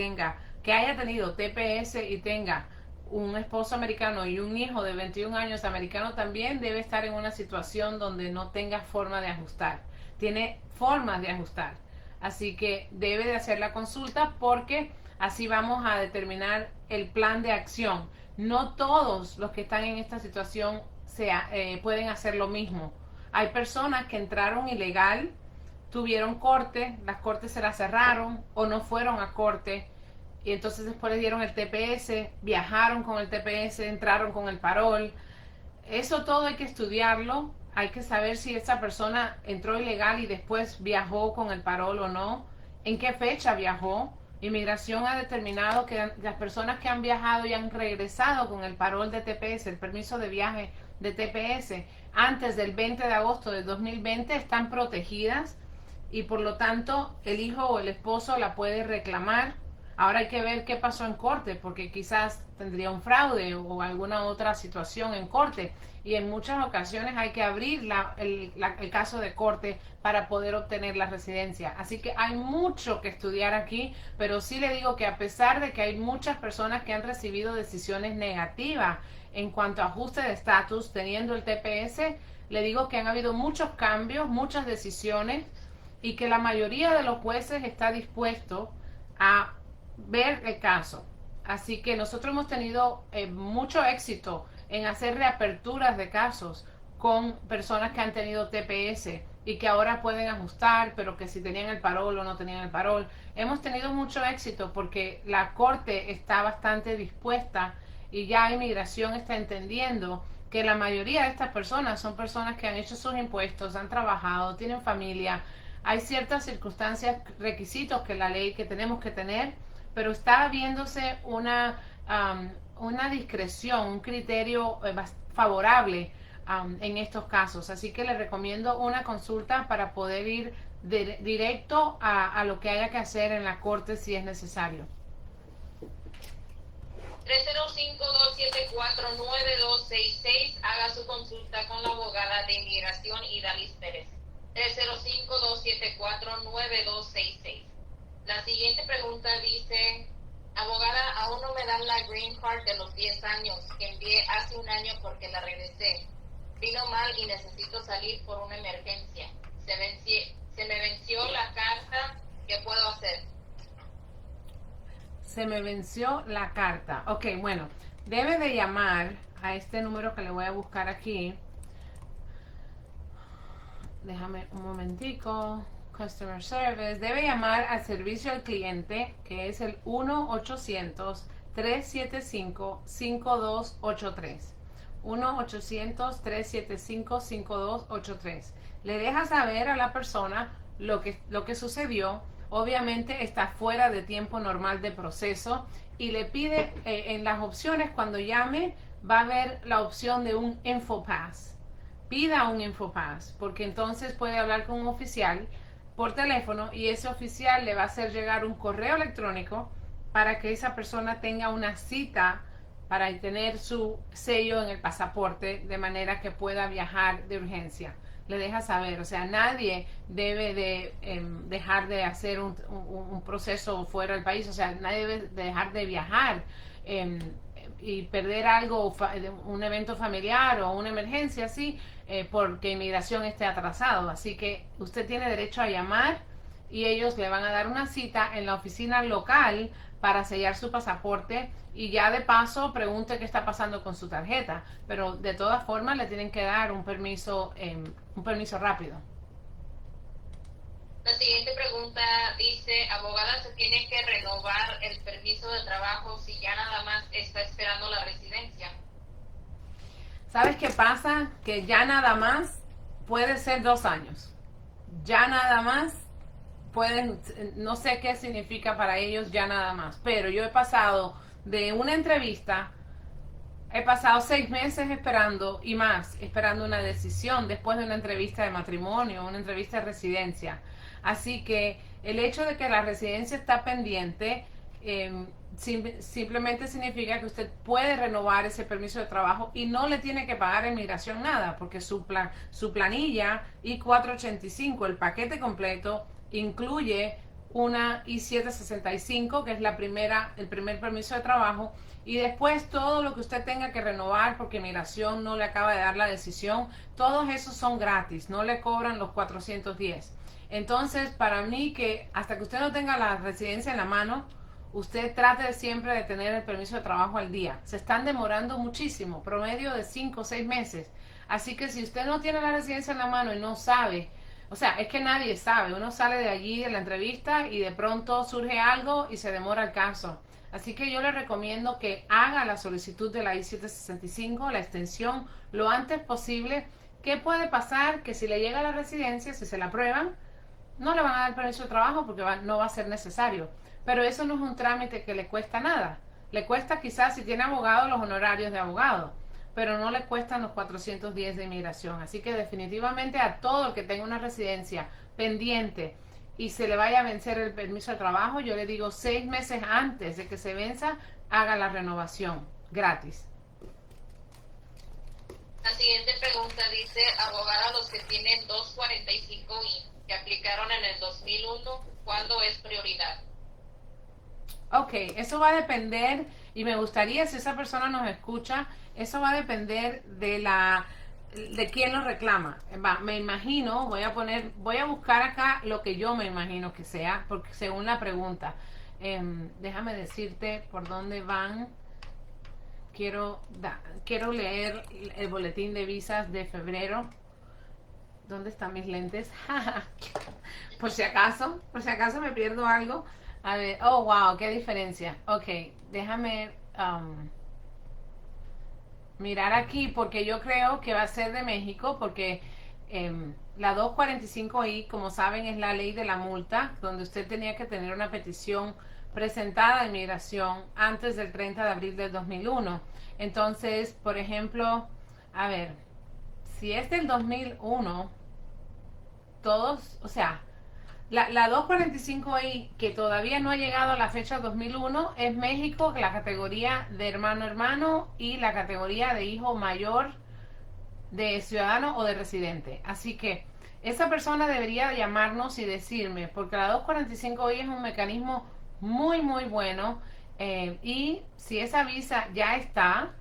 A: haya tenido TPS y tenga un esposo americano y un hijo de 21 años americano también debe estar en una situación donde no tenga forma de ajustar. Tiene formas de ajustar. Así que debe de hacer la consulta porque así vamos a determinar el plan de acción. No todos los que están en esta situación pueden hacer lo mismo. Hay personas que entraron ilegal, tuvieron corte, las cortes se las cerraron o no fueron a corte y entonces después les dieron el TPS, viajaron con el TPS, entraron con el parol. Eso todo hay que estudiarlo, hay que saber si esa persona entró ilegal y después viajó con el parol o no, en qué fecha viajó. Inmigración ha determinado que las personas que han viajado y han regresado con el parol de TPS, el permiso de viaje de TPS, antes del 20 de agosto del 2020 están protegidas y por lo tanto el hijo o el esposo la puede reclamar. Ahora hay que ver qué pasó en corte, porque quizás tendría un fraude o alguna otra situación en corte. Y en muchas ocasiones hay que abrir el caso de corte para poder obtener la residencia. Así que hay mucho que estudiar aquí, pero sí le digo que a pesar de que hay muchas personas que han recibido decisiones negativas en cuanto a ajuste de estatus teniendo el TPS, le digo que han habido muchos cambios, muchas decisiones y que la mayoría de los jueces está dispuesto a ver el caso. Así que nosotros hemos tenido mucho éxito en hacer reaperturas de casos con personas que han tenido TPS y que ahora pueden ajustar, pero que si tenían el parol o no tenían el parol. Hemos tenido mucho éxito porque la corte está bastante dispuesta y ya inmigración está entendiendo que la mayoría de estas personas son personas que han hecho sus impuestos, han trabajado, tienen familia. Hay ciertas circunstancias, requisitos que la ley que tenemos que tener, pero está viéndose una discreción, un criterio favorable en estos casos. Así que les recomiendo una consulta para poder ir directo a lo que haya que hacer en la corte si es necesario.
B: 305-274-9266. Haga su consulta con la abogada de inmigración Idalis Pérez. 305-274-9266. La siguiente pregunta dice: abogada, aún no me dan la green card de los 10 años que envié hace un año porque la regresé. Vino mal y necesito salir por una emergencia. Se me venció la carta. ¿Qué puedo hacer?
A: Se me venció la carta. Ok, bueno, debe de llamar a este número que le voy a buscar aquí. Déjame un momentico. Customer Service. Debe llamar al servicio al cliente, que es el 1-800-375-5283. 1-800-375-5283. Le deja saber a la persona lo que sucedió. Obviamente está fuera de tiempo normal de proceso y le pide en las opciones, cuando llame va a haber la opción de un InfoPass. Pida un InfoPass porque entonces puede hablar con un oficial por teléfono y ese oficial le va a hacer llegar un correo electrónico para que esa persona tenga una cita para tener su sello en el pasaporte de manera que pueda viajar de urgencia. Le deja saber, o sea, nadie debe de dejar de hacer un proceso fuera del país, o sea, nadie debe de dejar de viajar y perder algo, un evento familiar o una emergencia así, porque inmigración esté atrasado. Así que usted tiene derecho a llamar y ellos le van a dar una cita en la oficina local para sellar su pasaporte y ya de paso pregunte qué está pasando con su tarjeta, pero de todas formas le tienen que dar un permiso rápido.
B: La siguiente pregunta dice: abogada, ¿se tiene que renovar el permiso de trabajo si ya nada más está esperando la residencia?
A: ¿Sabes qué pasa? Que ya nada más puede ser 2 años. Ya nada más pueden, no sé qué significa para ellos ya nada más, pero yo he pasado de una entrevista, he pasado 6 meses esperando y más, esperando una decisión después de una entrevista de matrimonio, una entrevista de residencia. Así que el hecho de que la residencia está pendiente simplemente significa que usted puede renovar ese permiso de trabajo y no le tiene que pagar a inmigración nada, porque su planilla I-485, el paquete completo, incluye una I-765, que es el primer permiso de trabajo, y después todo lo que usted tenga que renovar porque inmigración no le acaba de dar la decisión, todos esos son gratis, no le cobran los 410. Entonces, para mí, que hasta que usted no tenga la residencia en la mano, usted trate siempre de tener el permiso de trabajo al día. Se están demorando muchísimo, promedio de 5 o 6 meses. Así que si usted no tiene la residencia en la mano y no sabe, o sea, es que nadie sabe, uno sale de allí de la entrevista y de pronto surge algo y se demora el caso. Así que yo le recomiendo que haga la solicitud de la I-765, la extensión, lo antes posible. ¿Qué puede pasar? Que si le llega a la residencia, si se la aprueban, no le van a dar permiso de trabajo porque no va a ser necesario. Pero eso no es un trámite que le cuesta nada. Le cuesta quizás, si tiene abogado, los honorarios de abogado, pero no le cuestan los 410 de inmigración. Así que definitivamente a todo el que tenga una residencia pendiente y se le vaya a vencer el permiso de trabajo, yo le digo 6 meses antes de que se venza, haga la renovación gratis.
B: La siguiente pregunta dice, abogar a los que tienen 245I que aplicaron en el 2001, ¿cuándo es prioridad?
A: Ok, eso va a depender, y me gustaría, si esa persona nos escucha, eso va a depender de quién lo reclama. Me imagino, voy a buscar acá lo que yo me imagino que sea, porque según la pregunta, déjame decirte por dónde van. Quiero leer el boletín de visas de febrero. ¿Dónde están mis lentes? por si acaso me pierdo algo. A ver, oh, wow, qué diferencia. Ok, déjame mirar aquí porque yo creo que va a ser de México porque la 245I, como saben, es la ley de la multa, donde usted tenía que tener una petición presentada a inmigración antes del 30 de abril del 2001. Entonces, por ejemplo, a ver, si es del 2001, todos, o sea, la 245I, que todavía no ha llegado a la fecha 2001, es México, la categoría de hermano y la categoría de hijo mayor de ciudadano o de residente. Así que esa persona debería llamarnos y decirme, porque la 245I es un mecanismo muy, muy bueno. Y si esa visa ya está,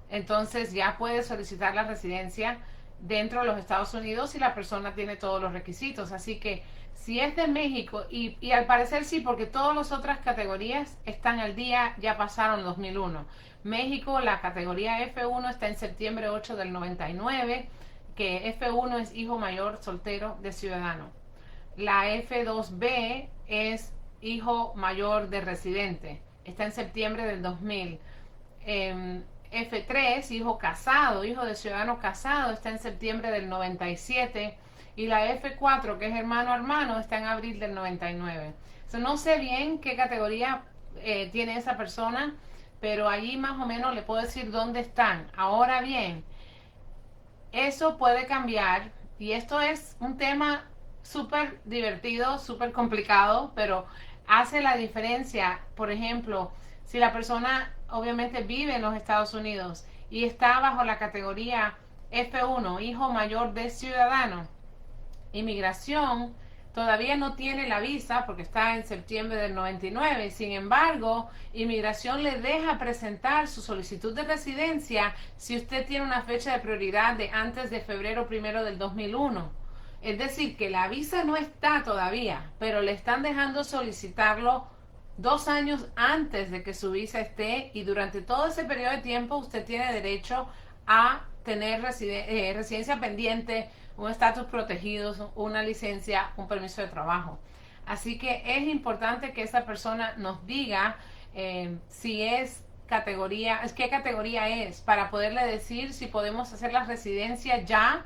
A: entonces ya puede solicitar la residencia dentro de los Estados Unidos si la persona tiene todos los requisitos. Así que si es de México, y al parecer sí, porque todas las otras categorías están al día, ya pasaron 2001. México, la categoría F1 está en septiembre 8 del 99, que F1 es hijo mayor soltero de ciudadano. La F2B es hijo mayor de residente, está en septiembre del 2000. F3, hijo casado, hijo de ciudadano casado, está en septiembre del 97. Y la F4, que es hermano a hermano, está en abril del 99. No sé bien qué categoría tiene esa persona, pero allí más o menos le puedo decir dónde están. Ahora bien, eso puede cambiar, y esto es un tema súper divertido, súper complicado, pero hace la diferencia. Por ejemplo, si la persona obviamente vive en los Estados Unidos y está bajo la categoría F1, hijo mayor de ciudadano, inmigración todavía no tiene la visa porque está en septiembre del 99. Sin embargo, inmigración le deja presentar su solicitud de residencia si usted tiene una fecha de prioridad de antes de febrero 1 del 2001. Es decir, que la visa no está todavía, pero le están dejando solicitarlo 2 años antes de que su visa esté, y durante todo ese periodo de tiempo usted tiene derecho a tener residencia pendiente, un estatus protegido, una licencia, un permiso de trabajo. Así que es importante que esa persona nos diga si es categoría, qué categoría es, para poderle decir si podemos hacer la residencia ya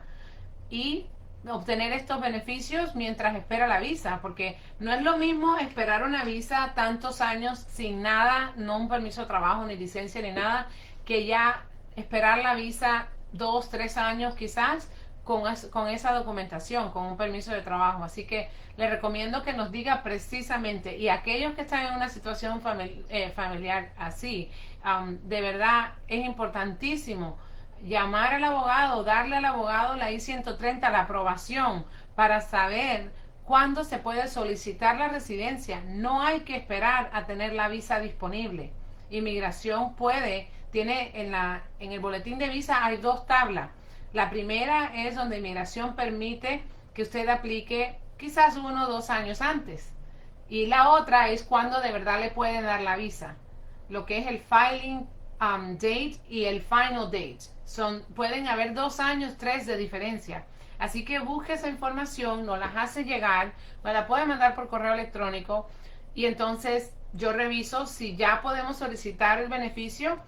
A: y obtener estos beneficios mientras espera la visa, porque no es lo mismo esperar una visa tantos años sin nada, no un permiso de trabajo, ni licencia, ni nada, que ya esperar la visa 2, 3 años quizás con esa documentación, con un permiso de trabajo. Así que le recomiendo que nos diga precisamente, y aquellos que están en una situación familiar así, de verdad es importantísimo llamar al abogado, darle al abogado la I-130, la aprobación, para saber cuándo se puede solicitar la residencia. No hay que esperar a tener la visa disponible. Inmigración tiene en el boletín de visa hay 2 tablas. La primera es donde Inmigración permite que usted aplique quizás 1 o 2 años antes. Y la otra es cuando de verdad le pueden dar la visa. Lo que es el filing date y el final date. Pueden haber 2 años, 3 de diferencia. Así que busque esa información, nos las hace llegar, me la puede mandar por correo electrónico y entonces yo reviso si ya podemos solicitar el beneficio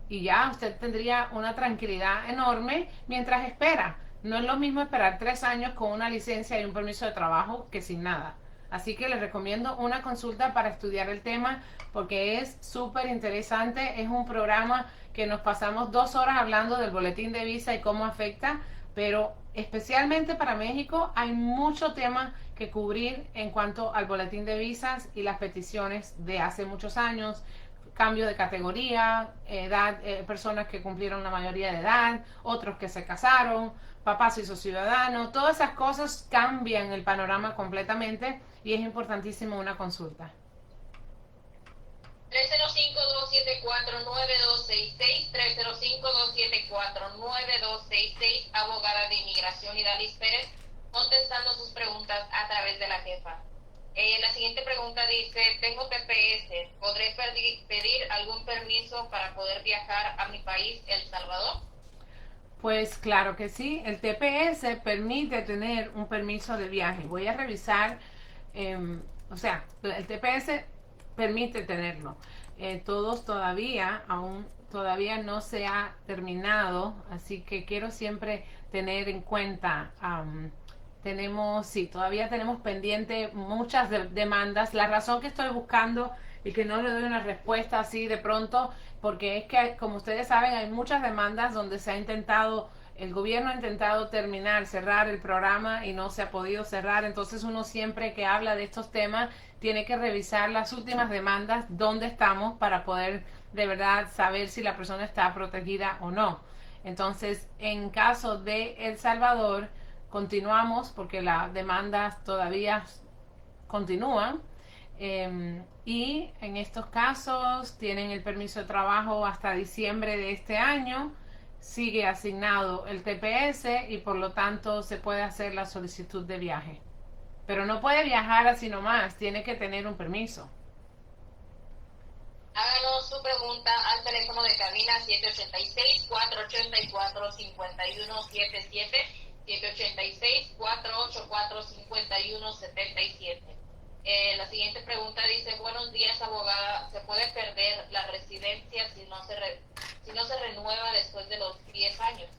A: y ya usted tendría una tranquilidad enorme mientras espera. No es lo mismo esperar 3 años con una licencia y un permiso de trabajo que sin nada. Así que les recomiendo una consulta para estudiar el tema porque es súper interesante. Es un programa que nos pasamos 2 horas hablando del boletín de visa y cómo afecta, pero especialmente para México hay mucho tema que cubrir en cuanto al boletín de visas y las peticiones de hace muchos años, cambio de categoría, edad, personas que cumplieron la mayoría de edad, otros que se casaron, papá se hizo ciudadano, todas esas cosas cambian el panorama completamente y es importantísimo una consulta.
B: 305-274-9266, 305-274-9266, abogada de inmigración Idalis Pérez, contestando sus preguntas a través de la jefa. La siguiente pregunta dice, tengo TPS, ¿podré pedir algún permiso para poder viajar a mi país, El Salvador?
A: Pues claro que sí, el TPS permite tener un permiso de viaje. Voy a revisar, el TPS permite tenerlo. Todos todavía no se ha terminado, así que quiero siempre tener en cuenta, todavía tenemos pendiente muchas demandas. La razón que estoy buscando y que no le doy una respuesta así de pronto, porque es que, como ustedes saben, hay muchas demandas donde el gobierno ha intentado cerrar el programa y no se ha podido cerrar. Entonces uno siempre que habla de estos temas tiene que revisar las últimas demandas, dónde estamos, para poder de verdad saber si la persona está protegida o no. Entonces, en caso de El Salvador, continuamos porque las demandas todavía continúan. Y en estos casos tienen el permiso de trabajo hasta diciembre de este año, sigue asignado el TPS y por lo tanto se puede hacer la solicitud de viaje. Pero no puede viajar así nomás, tiene que tener un permiso.
B: Háganos su pregunta al teléfono de cabina 786-484-5177, 786-484-5177. La siguiente pregunta dice, buenos días abogada, ¿se puede perder la residencia si no se renueva después de los 10 años?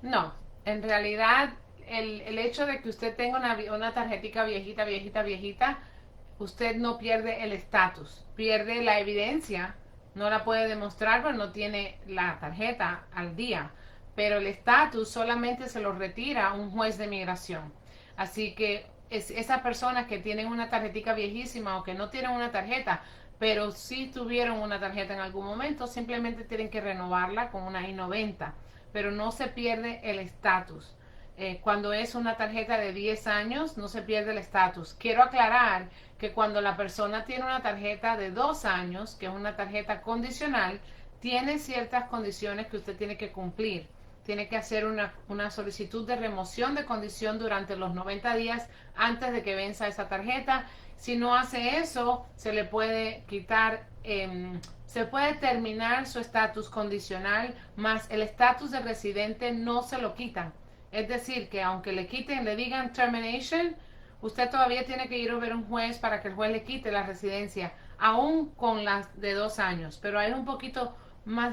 A: No, en realidad el hecho de que usted tenga una tarjetita viejita, usted no pierde el estatus, pierde la evidencia, no la puede demostrar porque no tiene la tarjeta al día, pero el estatus solamente se lo retira un juez de migración. Así que esas personas que tienen una tarjetita viejísima o que no tienen una tarjeta, pero sí tuvieron una tarjeta en algún momento, simplemente tienen que renovarla con una I-90, pero no se pierde el estatus. Cuando es una tarjeta de 10 años, no se pierde el estatus. Quiero aclarar que cuando la persona tiene una tarjeta de 2 años, que es una tarjeta condicional, tiene ciertas condiciones que usted tiene que cumplir. Tiene que hacer una solicitud de remoción de condición durante los 90 días antes de que venza esa tarjeta. Si no hace eso, se le puede quitar, se puede terminar su estatus condicional, más el estatus de residente no se lo quitan. Es decir, que aunque le digan termination, usted todavía tiene que ir a ver un juez para que el juez le quite la residencia, aún con las de 2 años. Pero es un poquito más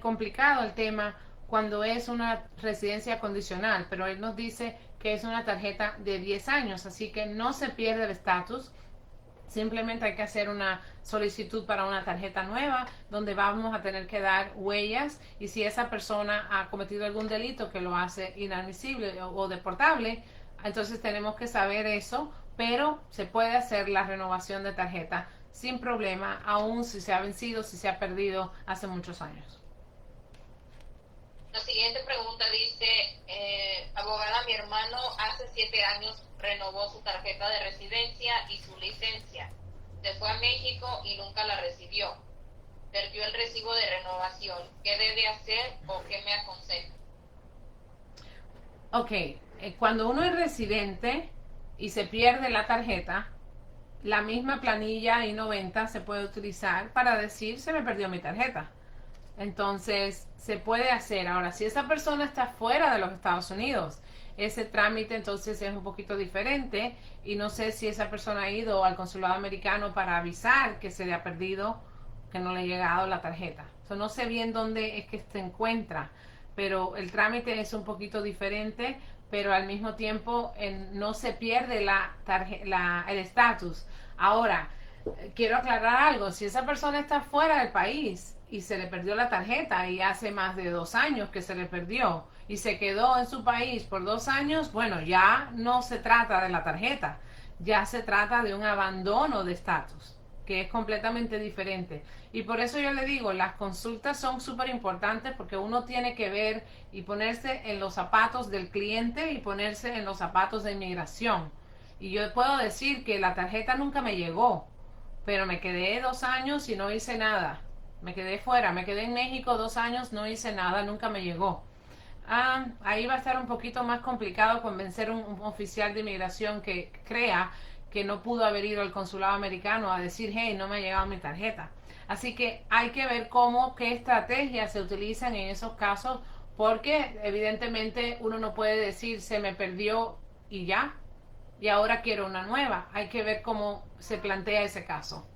A: complicado el tema, cuando es una residencia condicional, pero él nos dice que es una tarjeta de 10 años, así que no se pierde el estatus. Simplemente hay que hacer una solicitud para una tarjeta nueva donde vamos a tener que dar huellas y si esa persona ha cometido algún delito que lo hace inadmisible o deportable, entonces tenemos que saber eso, pero se puede hacer la renovación de tarjeta sin problema, aun si se ha vencido, si se ha perdido hace muchos años.
B: La siguiente pregunta dice, abogada, mi hermano hace 7 años renovó su tarjeta de residencia y su licencia. Se fue a México y nunca la recibió. Perdió el recibo de renovación. ¿Qué debe hacer o qué me aconseja?
A: Ok, cuando uno es residente y se pierde la tarjeta, la misma planilla I-90 se puede utilizar para decir se me perdió mi tarjeta. Entonces, se puede hacer. Ahora, si esa persona está fuera de los Estados Unidos, ese trámite entonces es un poquito diferente y no sé si esa persona ha ido al consulado americano para avisar que se le ha perdido, que no le ha llegado la tarjeta. No sé bien dónde es que se encuentra, pero el trámite es un poquito diferente, pero al mismo tiempo no se pierde el estatus. Ahora, quiero aclarar algo, si esa persona está fuera del país y se le perdió la tarjeta y hace más de 2 años que se le perdió y se quedó en su país por 2 años, bueno, ya no se trata de la tarjeta, ya se trata de un abandono de estatus, que es completamente diferente. Y por eso yo le digo, las consultas son súper importantes porque uno tiene que ver y ponerse en los zapatos del cliente y ponerse en los zapatos de inmigración. Y yo puedo decir que la tarjeta nunca me llegó, pero me quedé 2 años y no hice nada. Me quedé fuera, me quedé en México 2 años, no hice nada, nunca me llegó. Ahí va a estar un poquito más complicado convencer a un oficial de inmigración que crea que no pudo haber ido al consulado americano a decir, hey, no me ha llegado mi tarjeta. Así que hay que ver qué estrategias se utilizan en esos casos, porque evidentemente uno no puede decir se me perdió y ya, y ahora quiero una nueva. Hay que ver cómo se plantea ese caso.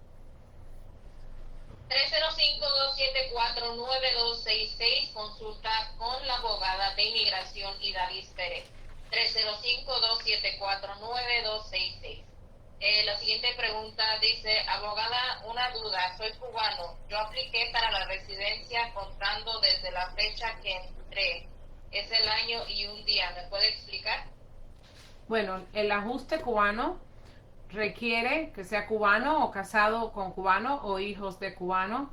B: 305-274-9266, consulta con la abogada de inmigración Idalis Pérez. 305-274-9266. La siguiente pregunta dice, abogada, una duda, soy cubano, yo apliqué para la residencia contando desde la fecha que entré, es el año y un día, ¿me puede explicar?
A: Bueno, el ajuste cubano requiere que sea cubano o casado con cubano o hijos de cubano,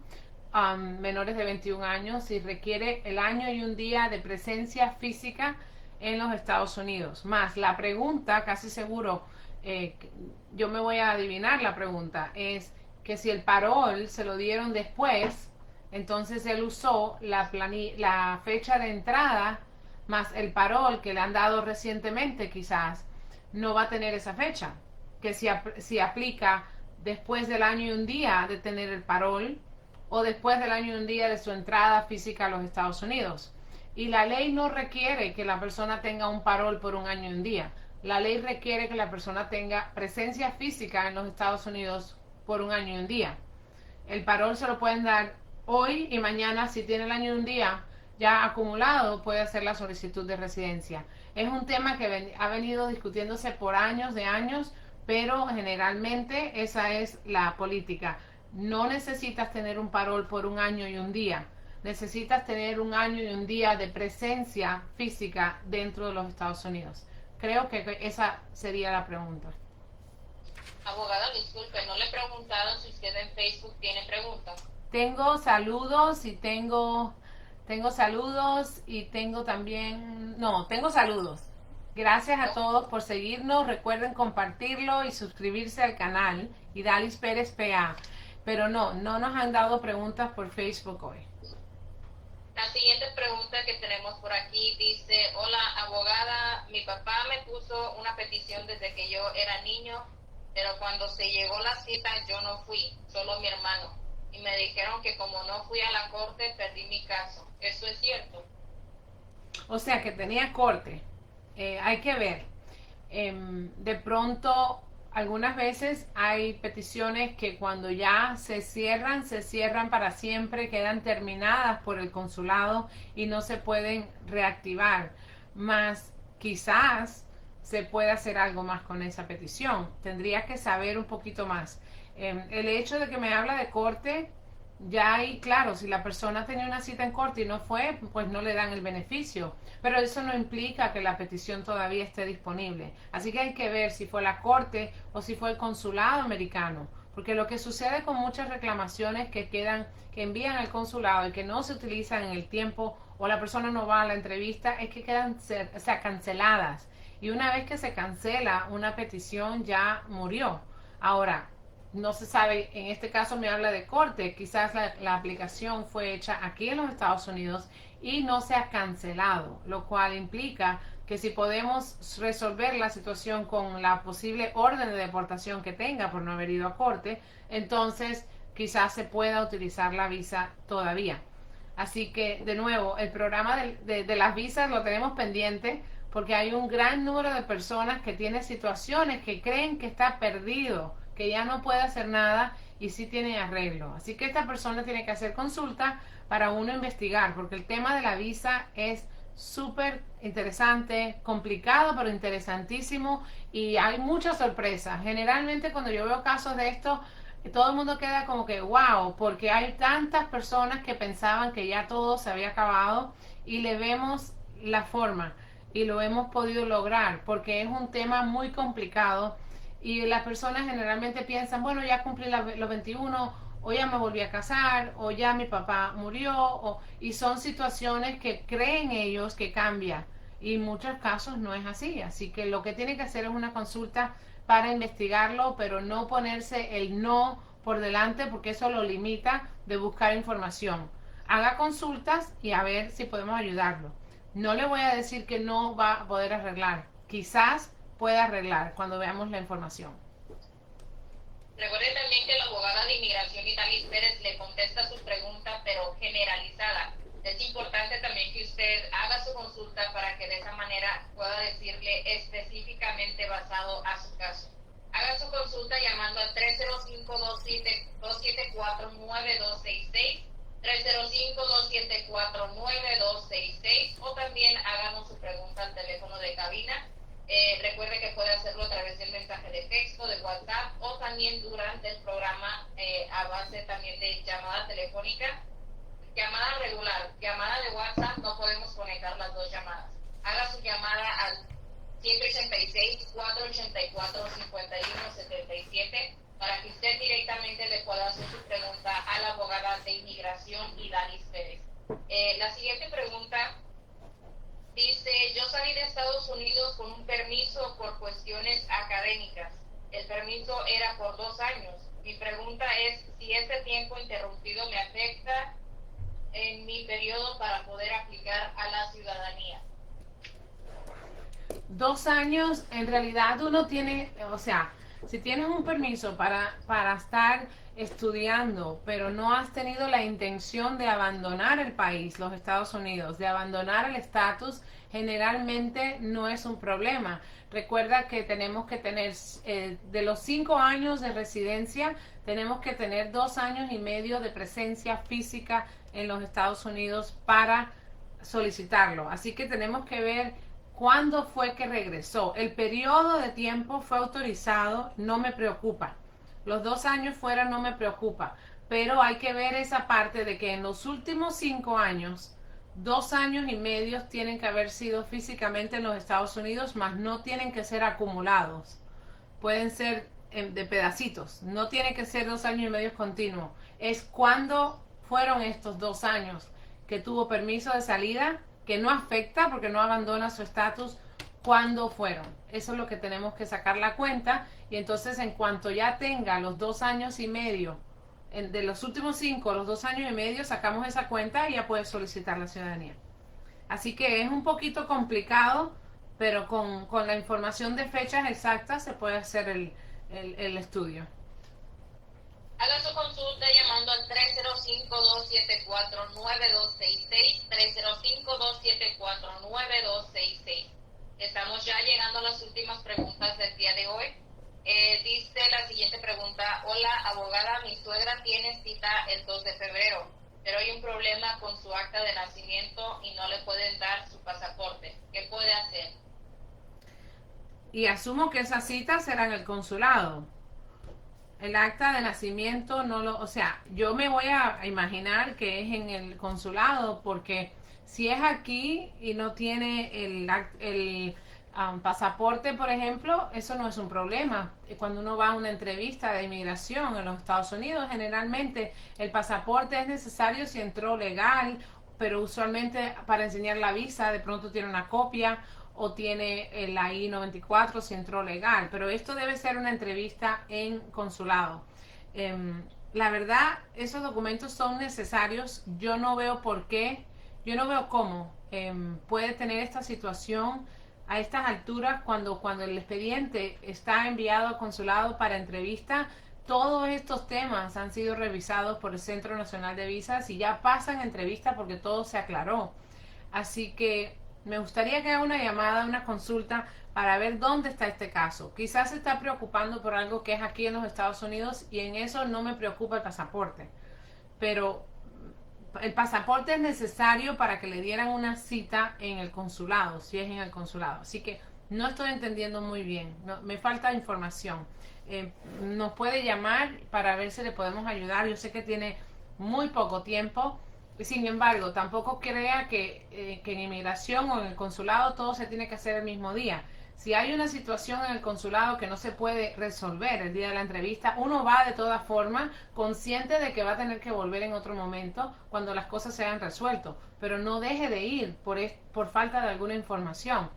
A: menores de 21 años, y requiere el año y un día de presencia física en los Estados Unidos. Más la pregunta, casi seguro, yo me voy a adivinar la pregunta, es que si el parol se lo dieron después, entonces él usó la fecha de entrada más el parol que le han dado recientemente, quizás no va a tener esa fecha, que si aplica después del año y un día de tener el parol o después del año y un día de su entrada física a los Estados Unidos. Y la ley no requiere que la persona tenga un parol por un año y un día. La ley requiere que la persona tenga presencia física en los Estados Unidos por un año y un día. El parol se lo pueden dar hoy y mañana. Si tiene el año y un día ya acumulado, puede hacer la solicitud de residencia. Es un tema que ha venido discutiéndose por años de años, pero generalmente esa es la política. No necesitas tener un parol por un año y un día. Necesitas tener un año y un día de presencia física dentro de los Estados Unidos. Creo que esa sería la pregunta.
B: Abogada, disculpe, no le preguntaron si usted en Facebook tiene preguntas.
A: Tengo saludos y tengo saludos y tengo también... No, tengo saludos. Gracias a todos por seguirnos. Recuerden compartirlo y suscribirse al canal Idalis Pérez PA. Pero no nos han dado preguntas por Facebook hoy.
B: La siguiente pregunta que tenemos por aquí dice, hola abogada, mi papá me puso una petición desde que yo era niño, pero cuando se llegó la cita yo no fui, solo mi hermano. Y me dijeron que como no fui a la corte perdí mi caso. ¿Eso es cierto?
A: O sea que tenía corte. Hay que ver. De pronto algunas veces hay peticiones que cuando ya se cierran para siempre, quedan terminadas por el consulado y no se pueden reactivar. Más quizás se pueda hacer algo más con esa petición. Tendría que saber un poquito más. El hecho de que me habla de corte, ya ahí, claro, si la persona tenía una cita en corte y no fue, pues no le dan el beneficio. Pero eso no implica que la petición todavía esté disponible. Así que hay que ver si fue la corte o si fue el consulado americano. Porque lo que sucede con muchas reclamaciones que quedan, que envían al consulado y que no se utilizan en el tiempo o la persona no va a la entrevista, es que quedan, o sea, canceladas. Y una vez que se cancela una petición, ya murió. Ahora, no se sabe, en este caso me habla de corte, quizás la aplicación fue hecha aquí en los Estados Unidos y no se ha cancelado, lo cual implica que si podemos resolver la situación con la posible orden de deportación que tenga por no haber ido a corte, entonces quizás se pueda utilizar la visa todavía. Así que, de nuevo, el programa de las visas lo tenemos pendiente porque hay un gran número de personas que tienen situaciones que creen que está perdido, que ya no puede hacer nada y sí tiene arreglo. Así que esta persona tiene que hacer consulta para uno investigar, porque el tema de la visa es súper interesante, complicado, pero interesantísimo y hay muchas sorpresas. Generalmente cuando yo veo casos de esto, todo el mundo queda como que wow, porque hay tantas personas que pensaban que ya todo se había acabado y le vemos la forma y lo hemos podido lograr, porque es un tema muy complicado y las personas generalmente piensan, bueno, ya cumplí los 21 o ya me volví a casar o ya mi papá murió y son situaciones que creen ellos que cambia y en muchos casos no es así, así que lo que tiene que hacer es una consulta para investigarlo, pero no ponerse el no por delante porque eso lo limita de buscar información. Haga consultas y a ver si podemos ayudarlo. No le voy a decir que no va a poder arreglar, quizás pueda arreglar cuando veamos la información.
B: Recuerde también que la abogada de inmigración Italis Pérez le contesta su pregunta, pero generalizada. Es importante también que usted haga su consulta para que de esa manera pueda decirle específicamente basado a su caso. Haga su consulta llamando al 305-274-9266, 305-274-9266 o también háganos su pregunta al teléfono de cabina. Recuerde que puede hacerlo a través del mensaje de texto, de WhatsApp o también durante el programa a base también de llamada telefónica. Llamada regular, llamada de WhatsApp, no podemos conectar las dos llamadas. Haga su llamada al 186-484-5177 para que usted directamente le pueda hacer su pregunta a la abogada de inmigración Idalis Pérez. La siguiente pregunta dice, yo salí de Estados Unidos con un permiso por cuestiones académicas. El permiso era por 2 años. Mi pregunta es si ese tiempo interrumpido me afecta en mi periodo para poder aplicar a la ciudadanía.
A: 2 años, en realidad uno tiene, o sea, si tienes un permiso para estar estudiando, pero no has tenido la intención de abandonar el país, los Estados Unidos, de abandonar el estatus, generalmente no es un problema. Recuerda que tenemos que tener, de los 5 años de residencia, tenemos que tener 2 años y medio de presencia física en los Estados Unidos para solicitarlo. Así que tenemos que ver cuándo fue que regresó. El periodo de tiempo fue autorizado, no me preocupa. Los 2 años fuera no me preocupa, pero hay que ver esa parte de que en los últimos 5 años, 2 años y medio tienen que haber sido físicamente en los Estados Unidos, más no tienen que ser acumulados. Pueden ser de pedacitos, no tiene que ser 2 años y medio continuos. Es cuando fueron estos 2 años que tuvo permiso de salida, que no afecta porque no abandona su estatus, cuándo fueron. Eso es lo que tenemos que sacar la cuenta y entonces en cuanto ya tenga los 2 años y medio, de los últimos 5, los 2 años y medio, sacamos esa cuenta y ya puede solicitar la ciudadanía. Así que es un poquito complicado, pero con la información de fechas exactas se puede hacer el estudio.
B: Haga su consulta llamando al 305-274-9266, 305-274-9266. Estamos ya llegando a las últimas preguntas del día de hoy. Dice la siguiente pregunta: hola abogada, mi suegra tiene cita el 2 de febrero, pero hay un problema con su acta de nacimiento y no le pueden dar su pasaporte. ¿Qué puede hacer?
A: Y asumo que esa cita será en el consulado. El acta de nacimiento no lo, o sea, yo me voy a imaginar que es en el consulado, porque si es aquí y no tiene el pasaporte, por ejemplo, eso no es un problema. Cuando uno va a una entrevista de inmigración en los Estados Unidos, generalmente el pasaporte es necesario si entró legal, pero usualmente para enseñar la visa de pronto tiene una copia o tiene la I-94 si entró legal, pero esto debe ser una entrevista en consulado. La verdad, esos documentos son necesarios. Yo no veo por qué, yo no veo cómo puede tener esta situación a estas alturas cuando el expediente está enviado al consulado para entrevista. Todos estos temas han sido revisados por el Centro Nacional de Visas y ya pasan entrevista porque todo se aclaró. Así que me gustaría que haga una llamada, una consulta para ver dónde está este caso. Quizás se está preocupando por algo que es aquí en los Estados Unidos y en eso no me preocupa el pasaporte. Pero el pasaporte es necesario para que le dieran una cita en el consulado, si es en el consulado. Así que no estoy entendiendo muy bien, no, me falta información. Nos puede llamar para ver si le podemos ayudar. Yo sé que tiene muy poco tiempo. Sin embargo, tampoco crea que en inmigración o en el consulado todo se tiene que hacer el mismo día. Si hay una situación en el consulado que no se puede resolver el día de la entrevista, uno va de todas formas consciente de que va a tener que volver en otro momento cuando las cosas se hayan resuelto, pero no deje de ir por falta de alguna información.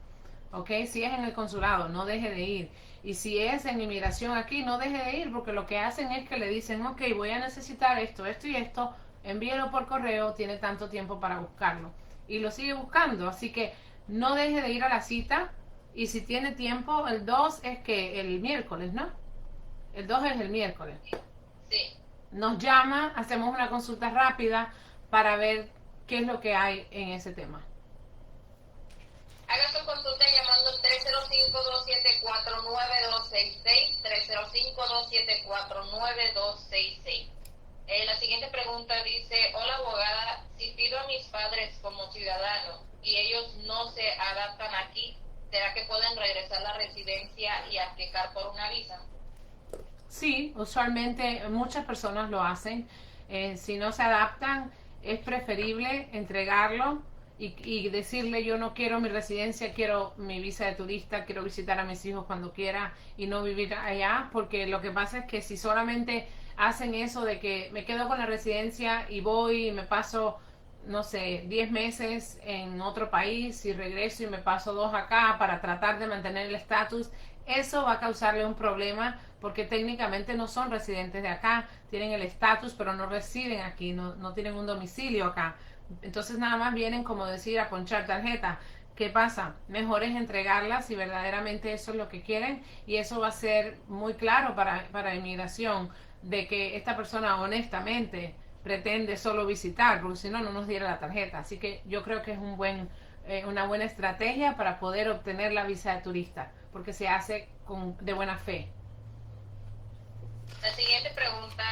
A: ¿Ok? Si es en el consulado, no deje de ir. Y si es en inmigración aquí, no deje de ir, porque lo que hacen es que le dicen, ok, voy a necesitar esto, esto y esto, envíelo por correo, tiene tanto tiempo para buscarlo. Y lo sigue buscando, así que no deje de ir a la cita. Y si tiene tiempo, el 2 es que el miércoles, ¿no? El 2 es el miércoles.
B: Sí.
A: Nos llama, hacemos una consulta rápida para ver qué es lo que hay en ese tema.
B: Haga su consulta llamando al 305-274-9266, 305-274-9266. La siguiente pregunta dice: hola abogada, si pido a mis padres como ciudadanos y ellos no se adaptan aquí, ¿será que pueden regresar a la residencia y aplicar por una visa?
A: Sí, usualmente muchas personas lo hacen. Si no se adaptan, es preferible entregarlo y decirle yo no quiero mi residencia, quiero mi visa de turista, quiero visitar a mis hijos cuando quiera y no vivir allá, porque lo que pasa es que si solamente hacen eso de que me quedo con la residencia y voy y me paso, no sé, 10 meses en otro país y regreso y me paso 2 acá para tratar de mantener el estatus, eso va a causarle un problema porque técnicamente no son residentes de acá, tienen el estatus pero no residen aquí, no tienen un domicilio acá. Entonces nada más vienen, como decir, a ponchar tarjeta. ¿Qué pasa? Mejor es entregarla si verdaderamente eso es lo que quieren y eso va a ser muy claro para inmigración de que esta persona honestamente pretende solo visitar, porque si no, no nos diera la tarjeta. Así que yo creo que es una buena estrategia para poder obtener la visa de turista, porque se hace de buena fe.
B: La siguiente pregunta,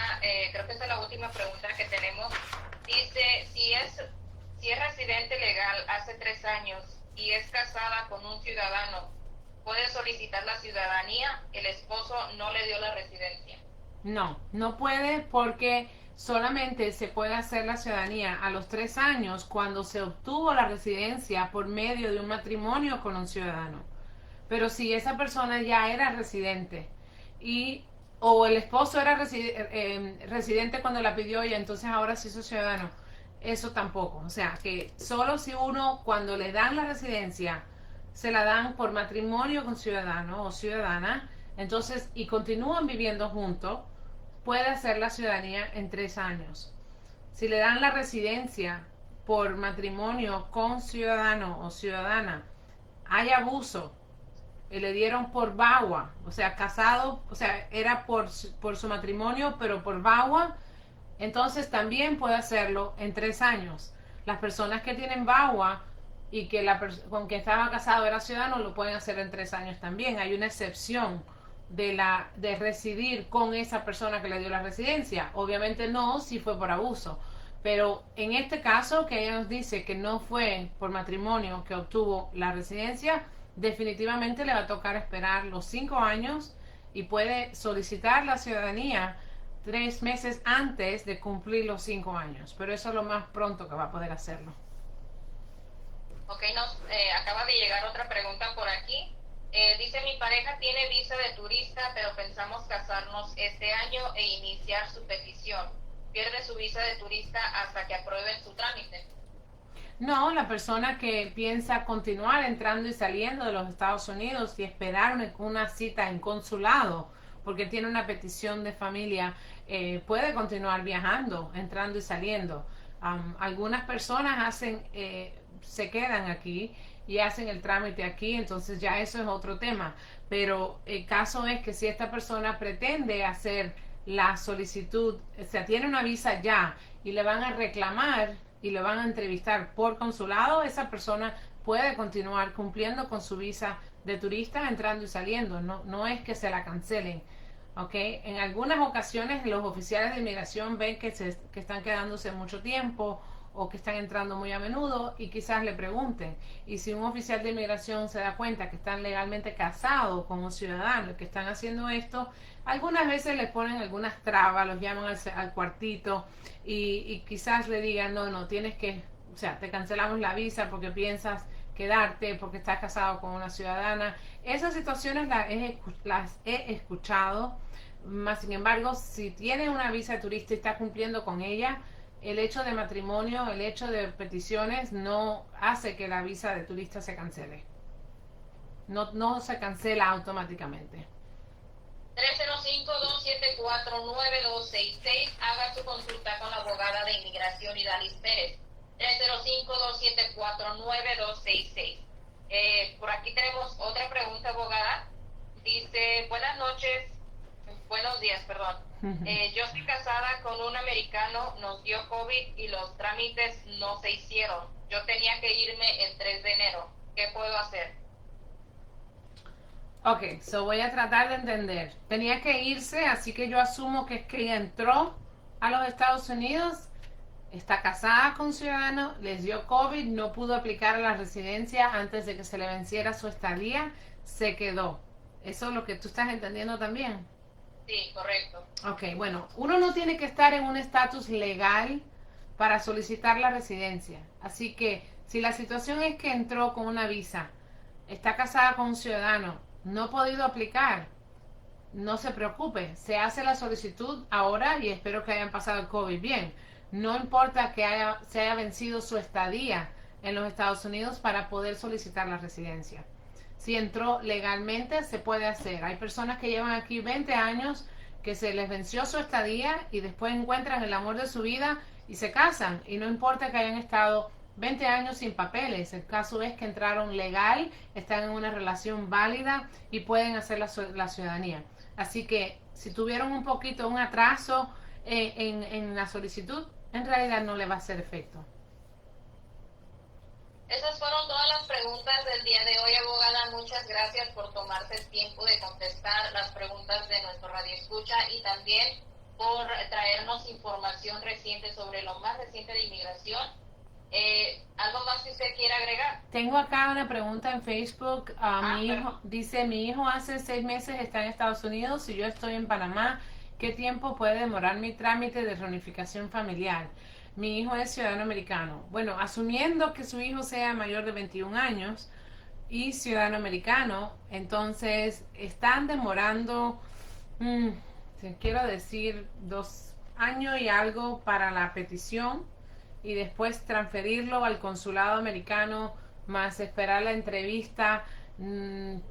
B: creo que esa es la última pregunta que tenemos. Dice: si es residente legal hace 3 años y es casada con un ciudadano, ¿puede solicitar la ciudadanía? El esposo no le dio la residencia.
A: No puede, porque solamente se puede hacer la ciudadanía a los 3 años cuando se obtuvo la residencia por medio de un matrimonio con un ciudadano. Pero si esa persona ya era residente o el esposo era residente cuando la pidió y entonces ahora se hizo ciudadano, eso tampoco. O sea, que solo si uno, cuando le dan la residencia, se la dan por matrimonio con ciudadano o ciudadana, entonces, y continúan viviendo juntos, puede hacer la ciudadanía en 3 años. Si le dan la residencia por matrimonio con ciudadano o ciudadana, hay abuso, y le dieron por VAWA, o sea, casado, o sea, era por su matrimonio, pero por VAWA, entonces también puede hacerlo en 3 años. Las personas que tienen VAWA y que con quien estaba casado era ciudadano, lo pueden hacer en 3 años también. Hay una excepción de residir con esa persona que le dio la residencia. Obviamente no, si fue por abuso. Pero en este caso, que ella nos dice que no fue por matrimonio que obtuvo la residencia, definitivamente le va a tocar esperar los 5 años y puede solicitar la ciudadanía 3 meses antes de cumplir los 5 años. Pero eso es lo más pronto que va a poder hacerlo.
B: Ok, nos acaba de llegar otra pregunta por aquí. Dice, mi pareja tiene visa de turista, pero pensamos casarnos este año e iniciar su petición. Pierde su visa de turista hasta que aprueben su trámite.
A: No, la persona que piensa continuar entrando y saliendo de los Estados Unidos y esperar una cita en consulado, porque tiene una petición de familia, puede continuar viajando, entrando y saliendo. Algunas personas se quedan aquí y hacen el trámite aquí, entonces ya eso es otro tema. Pero el caso es que si esta persona pretende hacer la solicitud, o sea, tiene una visa ya y le van a reclamar y le van a entrevistar por consulado, esa persona puede continuar cumpliendo con su visa de turista, entrando y saliendo. No es que se la cancelen. ¿Okay? En algunas ocasiones los oficiales de inmigración ven que están quedándose mucho tiempo o que están entrando muy a menudo y quizás le pregunten. Y si un oficial de inmigración se da cuenta que están legalmente casados con un ciudadano y que están haciendo esto, algunas veces les ponen algunas trabas, los llaman al cuartito y quizás le digan, no, tienes que, o sea, te cancelamos la visa porque piensas quedarte, porque estás casado con una ciudadana. Esas situaciones las he escuchado, más sin embargo, si tiene una visa de turista y está cumpliendo con ella, el hecho de matrimonio, el hecho de peticiones no hace que la visa de turista se cancele. No se cancela automáticamente.
B: 305-274-9266. Haga su consulta con la abogada de inmigración Idalis Pérez. 305-274-9266. Por aquí tenemos otra pregunta, abogada. Dice, buenos días, perdón. Yo estoy casada con un americano, nos dio COVID y los trámites no se hicieron. Yo tenía que irme el 3 de enero. ¿Qué puedo hacer?
A: Ok, voy a tratar de entender. Tenía que irse, así que yo asumo que es que ella entró a los Estados Unidos, está casada con un ciudadano, les dio COVID, no pudo aplicar a la residencia antes de que se le venciera su estadía, se quedó. ¿Eso es lo que tú estás entendiendo también?
B: Sí, correcto.
A: Ok, bueno, uno no tiene que estar en un estatus legal para solicitar la residencia. Así que si la situación es que entró con una visa, está casada con un ciudadano, no ha podido aplicar, no se preocupe, se hace la solicitud ahora y espero que hayan pasado el COVID bien. No importa que se haya vencido su estadía en los Estados Unidos para poder solicitar la residencia. Si entró legalmente, se puede hacer. Hay personas que llevan aquí 20 años, que se les venció su estadía y después encuentran el amor de su vida y se casan. Y no importa que hayan estado 20 años sin papeles. El caso es que entraron legal, están en una relación válida y pueden hacer la ciudadanía. Así que si tuvieron un atraso en la solicitud, en realidad no le va a hacer efecto.
B: Esas fueron todas las preguntas del día de hoy, abogada. Muchas gracias por tomarse el tiempo de contestar las preguntas de nuestro radioescucha y también por traernos información reciente sobre lo más reciente de inmigración. ¿Algo más que usted quiera agregar?
A: Tengo acá una pregunta en Facebook. Mi hijo dice, mi hijo hace 6 meses está en Estados Unidos y yo estoy en Panamá. ¿Qué tiempo puede demorar mi trámite de reunificación familiar? Mi hijo es ciudadano americano. Bueno, asumiendo que su hijo sea mayor de 21 años y ciudadano americano, entonces están demorando, quiero decir, 2 años y algo para la petición y después transferirlo al consulado americano, más esperar la entrevista,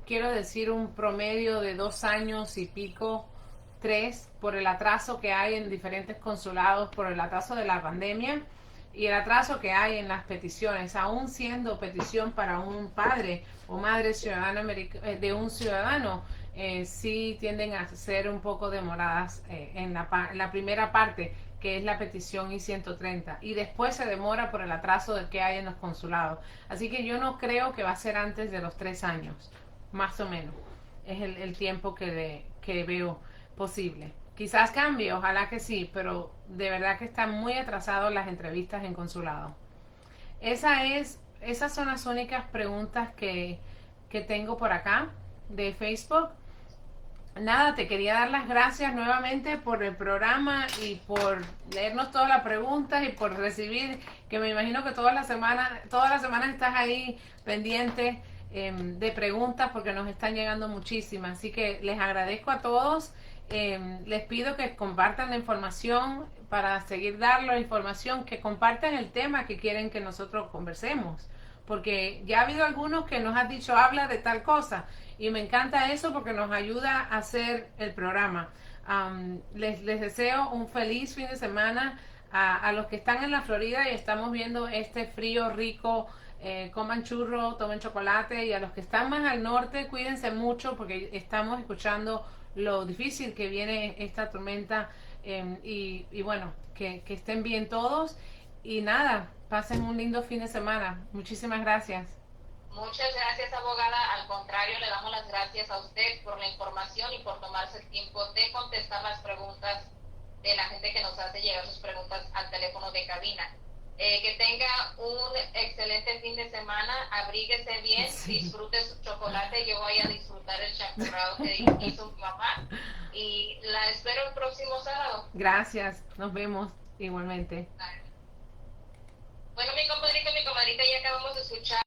A: quiero decir un promedio de 2 años y pico, 3, por el atraso que hay en diferentes consulados, por el atraso de la pandemia y el atraso que hay en las peticiones, aún siendo petición para un padre o madre ciudadano de un ciudadano, sí tienden a ser un poco demoradas en la primera parte, que es la petición I-130, y después se demora por el atraso que hay en los consulados. Así que yo no creo que va a ser antes de los 3 años, más o menos. Es el tiempo que que veo posible. Quizás cambie, ojalá que sí, pero de verdad que están muy atrasados las entrevistas en consulado. Esas son las únicas preguntas que tengo por acá de Facebook. Nada, te quería dar las gracias nuevamente por el programa y por leernos todas las preguntas y por recibir, que me imagino que todas las semanas estás ahí pendiente de preguntas porque nos están llegando muchísimas. Así que les agradezco a todos. Les pido que compartan la información para seguir dando la información, que compartan el tema que quieren que nosotros conversemos. Porque ya ha habido algunos que nos han dicho, habla de tal cosa. Y me encanta eso porque nos ayuda a hacer el programa. Les deseo un feliz fin de semana a los que están en la Florida y estamos viendo este frío rico. Coman churro, tomen chocolate, y a los que están más al norte, cuídense mucho porque estamos escuchando lo difícil que viene esta tormenta. Y bueno, que estén bien todos y nada, pasen un lindo fin de semana. Muchísimas gracias.
B: Muchas gracias, abogada. Al contrario, le damos las gracias a usted por la información y por tomarse el tiempo de contestar las preguntas de la gente que nos hace llegar sus preguntas al teléfono de cabina. Que tenga un excelente fin de semana, abríguese bien, sí. Disfrute su chocolate, yo voy a disfrutar el champurrado que hizo mi mamá y la espero el próximo sábado.
A: Gracias, nos vemos igualmente.
B: Bueno, mi compadrito y mi comadrita, ya acabamos de escuchar